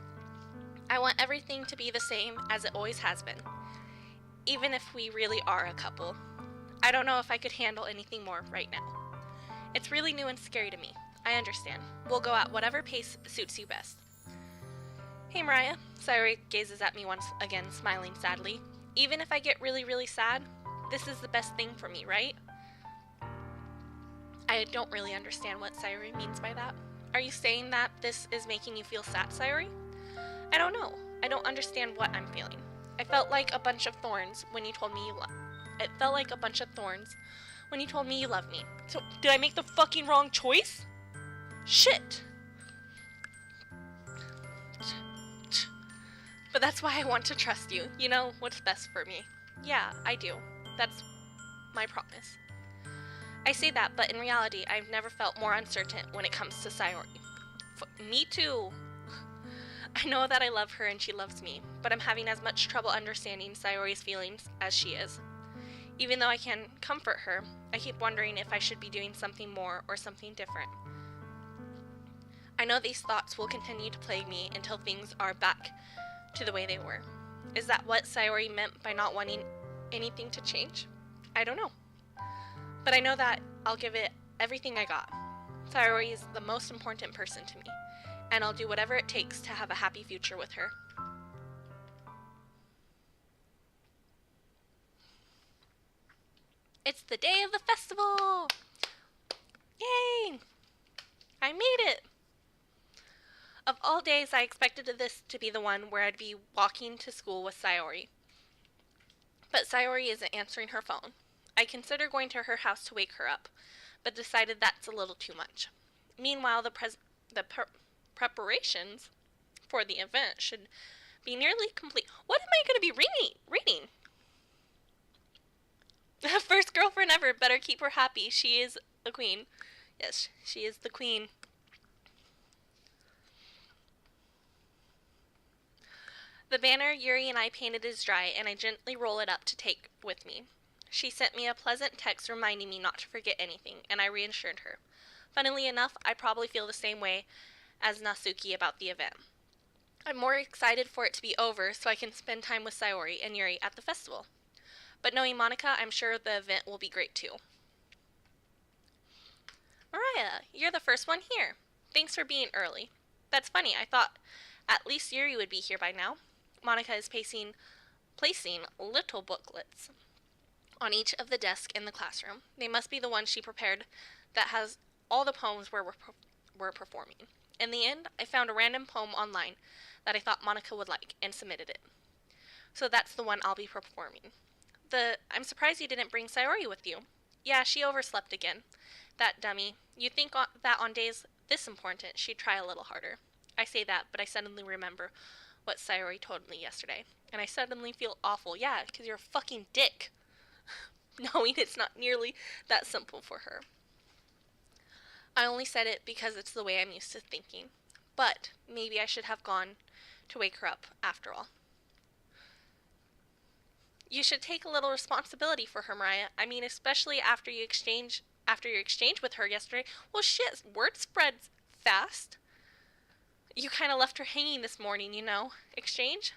I want everything to be the same as it always has been. Even if we really are a couple. I don't know if I could handle anything more right now. It's really new and scary to me. I understand. We'll go at whatever pace suits you best. Hey, Mariah. Sayori gazes at me once again, smiling sadly. Even if I get really, really sad, this is the best thing for me, right? I don't really understand what Sayori means by that. Are you saying that this is making you feel sad, Sayori? I don't know. I don't understand what I'm feeling. I felt like a bunch of thorns when you told me you loved me. It felt like a bunch of thorns when you told me you loved me. So, did I make the fucking wrong choice? Shit. But that's why I want to trust you. You know what's best for me. Yeah, I do. That's my promise. I say that, but in reality, I've never felt more uncertain when it comes to Sayori. Me too. I know that I love her and she loves me, but I'm having as much trouble understanding Sayori's feelings as she is. Even though I can comfort her, I keep wondering if I should be doing something more or something different. I know these thoughts will continue to plague me until things are back to the way they were. Is that what Sayori meant by not wanting anything to change? I don't know. But I know that I'll give it everything I got. Sayori is the most important person to me, and I'll do whatever it takes to have a happy future with her. It's the day of the festival! Yay! I made it! Of all days, I expected this to be the one where I'd be walking to school with Sayori. But Sayori isn't answering her phone. I consider going to her house to wake her up, but decided that's a little too much. Meanwhile, the preparations for the event should be nearly complete. What am I going to be reading? First girlfriend ever. Better keep her happy. She is the queen. Yes, she is the queen. The banner Yuri and I painted is dry, and I gently roll it up to take with me. She sent me a pleasant text reminding me not to forget anything, and I reassured her. Funnily enough, I probably feel the same way as Natsuki about the event. I'm more excited for it to be over so I can spend time with Sayori and Yuri at the festival. But knowing Monica, I'm sure the event will be great too. Mariah, you're the first one here. Thanks for being early. That's funny, I thought at least Yuri would be here by now. Monica is placing little booklets on each of the desks in the classroom. They must be the ones she prepared that has all the poems we're performing. In the end, I found a random poem online that I thought Monica would like and submitted it. So that's the one I'll be performing. I'm surprised you didn't bring Sayori with you. Yeah, she overslept again. That dummy. You'd think that on days this important, she'd try a little harder. I say that, but I suddenly remember what Sayori told me yesterday. And I suddenly feel awful. Yeah, because you're a fucking dick. Knowing it's not nearly that simple for her. I only said it because it's the way I'm used to thinking. But maybe I should have gone to wake her up, after all. You should take a little responsibility for her, Mariah. I mean, especially after your exchange with her yesterday. Well, shit, word spreads fast. You kind of left her hanging this morning, you know. Exchange?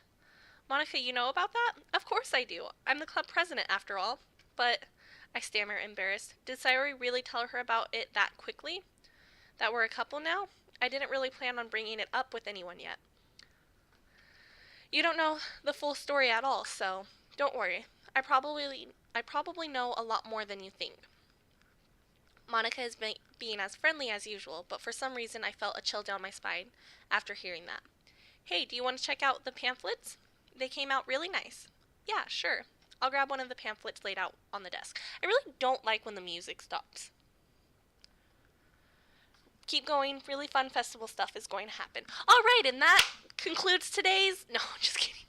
Monica, you know about that? Of course I do. I'm the club president, after all. But, I stammer, embarrassed. Did Sayori really tell her about it that quickly? That we're a couple now? I didn't really plan on bringing it up with anyone yet. You don't know the full story at all, so don't worry. I probably know a lot more than you think. Monica is being as friendly as usual, but for some reason I felt a chill down my spine after hearing that. Hey, do you want to check out the pamphlets? They came out really nice. Yeah, sure. I'll grab one of the pamphlets laid out on the desk. I really don't like when the music stops. Keep going. Really fun festival stuff is going to happen. All right, and that concludes today's... No, just kidding.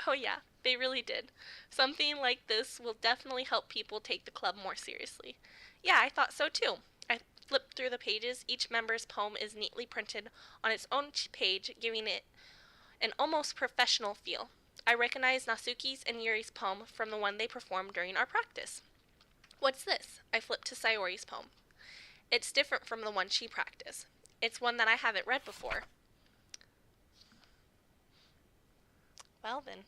Oh yeah, they really did. Something like this will definitely help people take the club more seriously. Yeah, I thought so too. I flipped through the pages. Each member's poem is neatly printed on its own page, giving it an almost professional feel. I recognize Nasuki's and Yuri's poem from the one they performed during our practice. What's this? I flipped to Sayori's poem. It's different from the one she practiced. It's one that I haven't read before. Well then.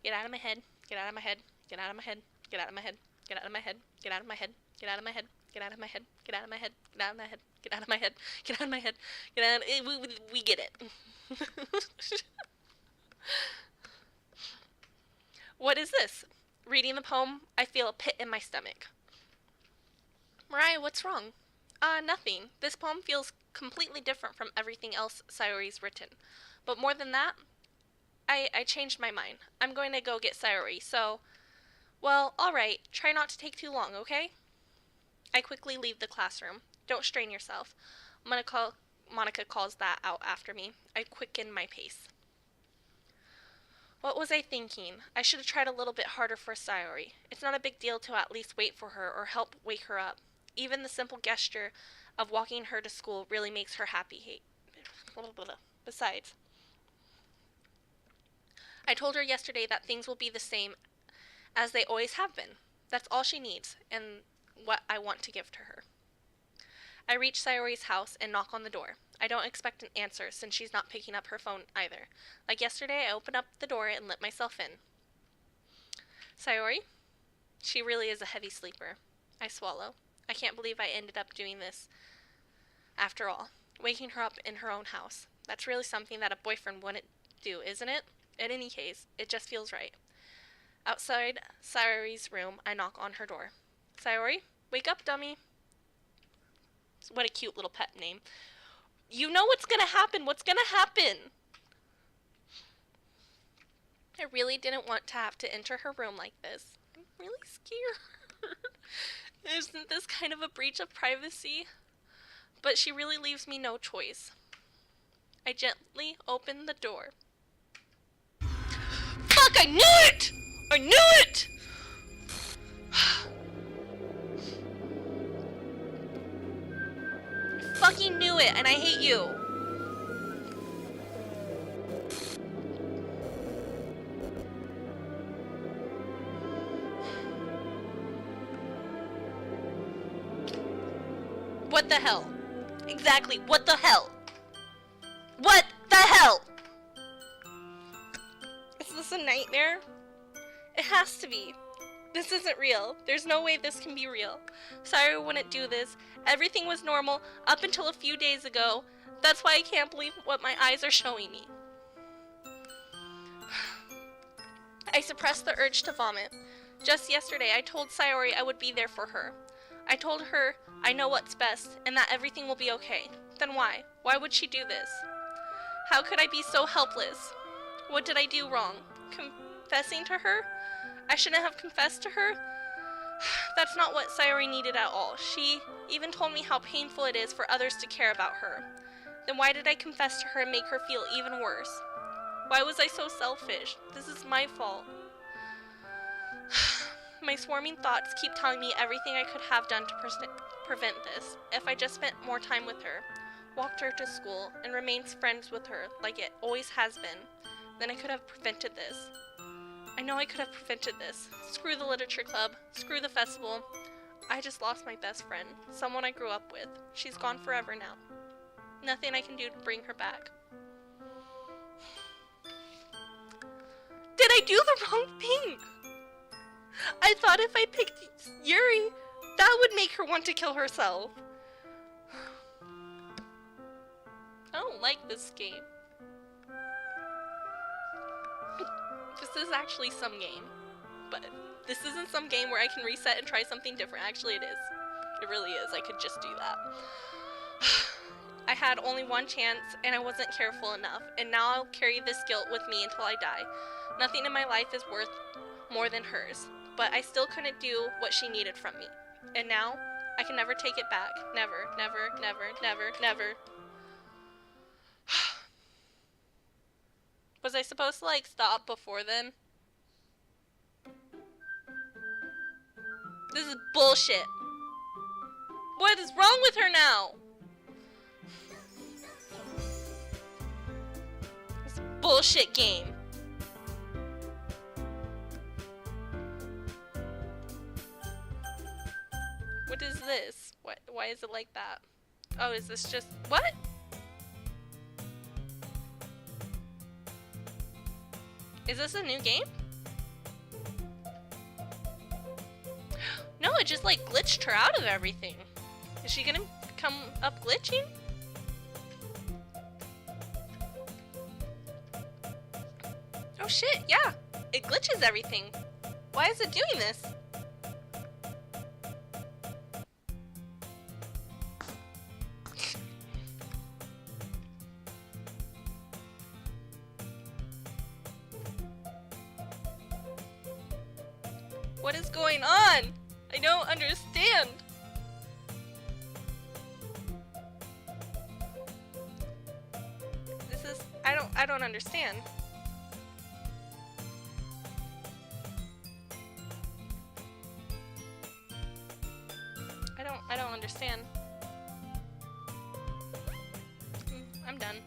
Get out of my head. Get out of my head. Get out of my head. Get out of my head. Get out of my head. Get out of my head. Get out of my head. Get out of my head. Get out of my head. Get out of my head. Get out of my head. Get out of my head. Get out. We get it. What is this? Reading the poem, I feel a pit in my stomach. Mariah, what's wrong? Nothing. This poem feels completely different from everything else Sayori's written. But more than that, I changed my mind. I'm going to go get Sayori, so... Well, alright. Try not to take too long, okay? I quickly leave the classroom. Don't strain yourself. Monica calls that out after me. I quicken my pace. What was I thinking? I should have tried a little bit harder for Sayori. It's not a big deal to at least wait for her or help wake her up. Even the simple gesture of walking her to school really makes her happy. Besides, I told her yesterday that things will be the same as they always have been. That's all she needs, and what I want to give to her. I reach Sayori's house and knock on the door. I don't expect an answer since she's not picking up her phone either. Like yesterday, I open up the door and let myself in. Sayori? She really is a heavy sleeper. I swallow. I can't believe I ended up doing this. After all, waking her up in her own house. That's really something that a boyfriend wouldn't do, isn't it? In any case, it just feels right. Outside Sayori's room, I knock on her door. Sayori? Wake up, dummy. What a cute little pet name. You know what's gonna happen. What's gonna happen? I really didn't want to have to enter her room like this. I'm really scared. Isn't this kind of a breach of privacy? But she really leaves me no choice. I gently open the door. Fuck, I knew it! I knew it! I fucking knew it, and I hate you. What the hell? Exactly, what the hell? What the hell? Is this a nightmare? It has to be. This isn't real. There's no way this can be real. Sorry I wouldn't do this. Everything was normal up until a few days ago. That's why I can't believe what my eyes are showing me. I suppressed the urge to vomit. Just yesterday, I told Sayori I would be there for her. I told her I know what's best and that everything will be okay. Then why? Why would she do this? How could I be so helpless? What did I do wrong? Confessing to her? I shouldn't have confessed to her? That's not what Sayori needed at all. She even told me how painful it is for others to care about her. Then why did I confess to her and make her feel even worse? Why was I so selfish? This is my fault. My swarming thoughts keep telling me everything I could have done to prevent this, if I just spent more time with her. walked her to school, and remained friends with her like it always has been, then I could have prevented this. I know I could have prevented this. Screw the literature club. Screw the festival. I just lost my best friend, someone I grew up with. She's gone forever now. Nothing I can do to bring her back. Did I do the wrong thing? I thought if I picked Yuri, that would make her want to kill herself. I don't like this game. This is actually some game, but this isn't some game where I can reset and try something different. Actually, it is. It really is. I could just do that. I had only one chance, and I wasn't careful enough, and now I'll carry this guilt with me until I die. Nothing in my life is worth more than hers, but I still couldn't do what she needed from me. And now, I can never take it back. Never, never, never, never, never. Was I supposed to, like, stop before then? This is bullshit. What is wrong with her now? This bullshit game. What is this? What? Why is it like that? Oh, is this just... What? Is this a new game? No, it just like glitched her out of everything. Is she gonna come up glitching? Oh shit, yeah. It glitches everything. Why is it doing this? What is going on? I don't understand. This is I don't understand. I don't understand. I'm done.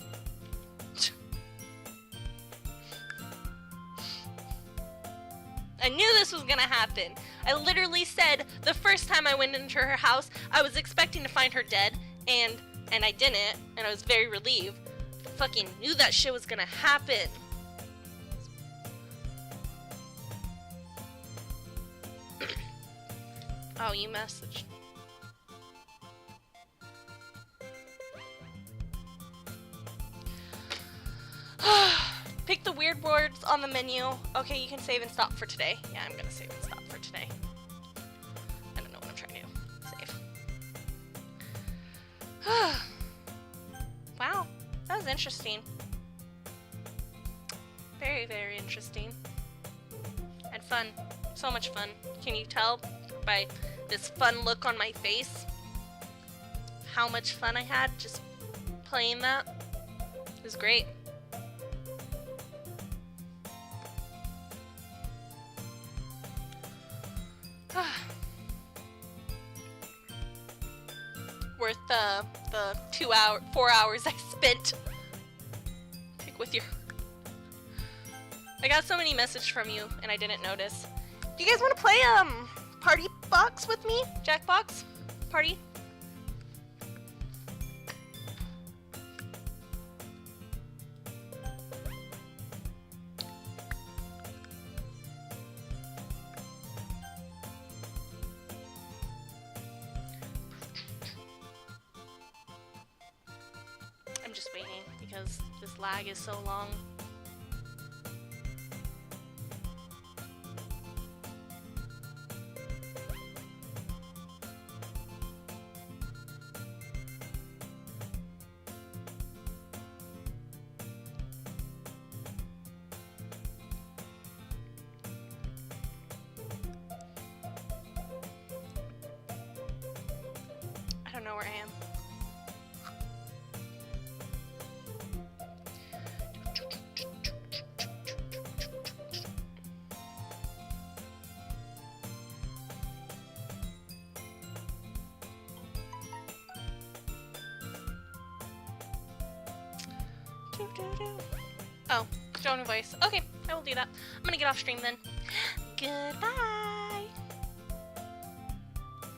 I knew this was gonna happen. I literally said the first time I went into her house, I was expecting to find her dead, and I didn't, and I was very relieved. Fucking knew that shit was gonna happen. Oh, you messaged. Pick the weird words on the menu. Okay, you can save and stop for today. Yeah, I'm gonna save and stop for today. I don't know what I'm trying to do. Save. Wow, that was interesting. Very, very interesting. Had fun. So much fun. Can you tell by this fun look on my face how much fun I had just playing that? It was great. Worth the 4 hours I spent. Pick with your... I got so many messages from you and I didn't notice. Do you guys want to play party box with me? Jackbox? Party? I'm just waiting because this lag is so long. I don't know where I am. Oh, tone of voice. Okay, I will do that. I'm gonna get off stream then. Goodbye.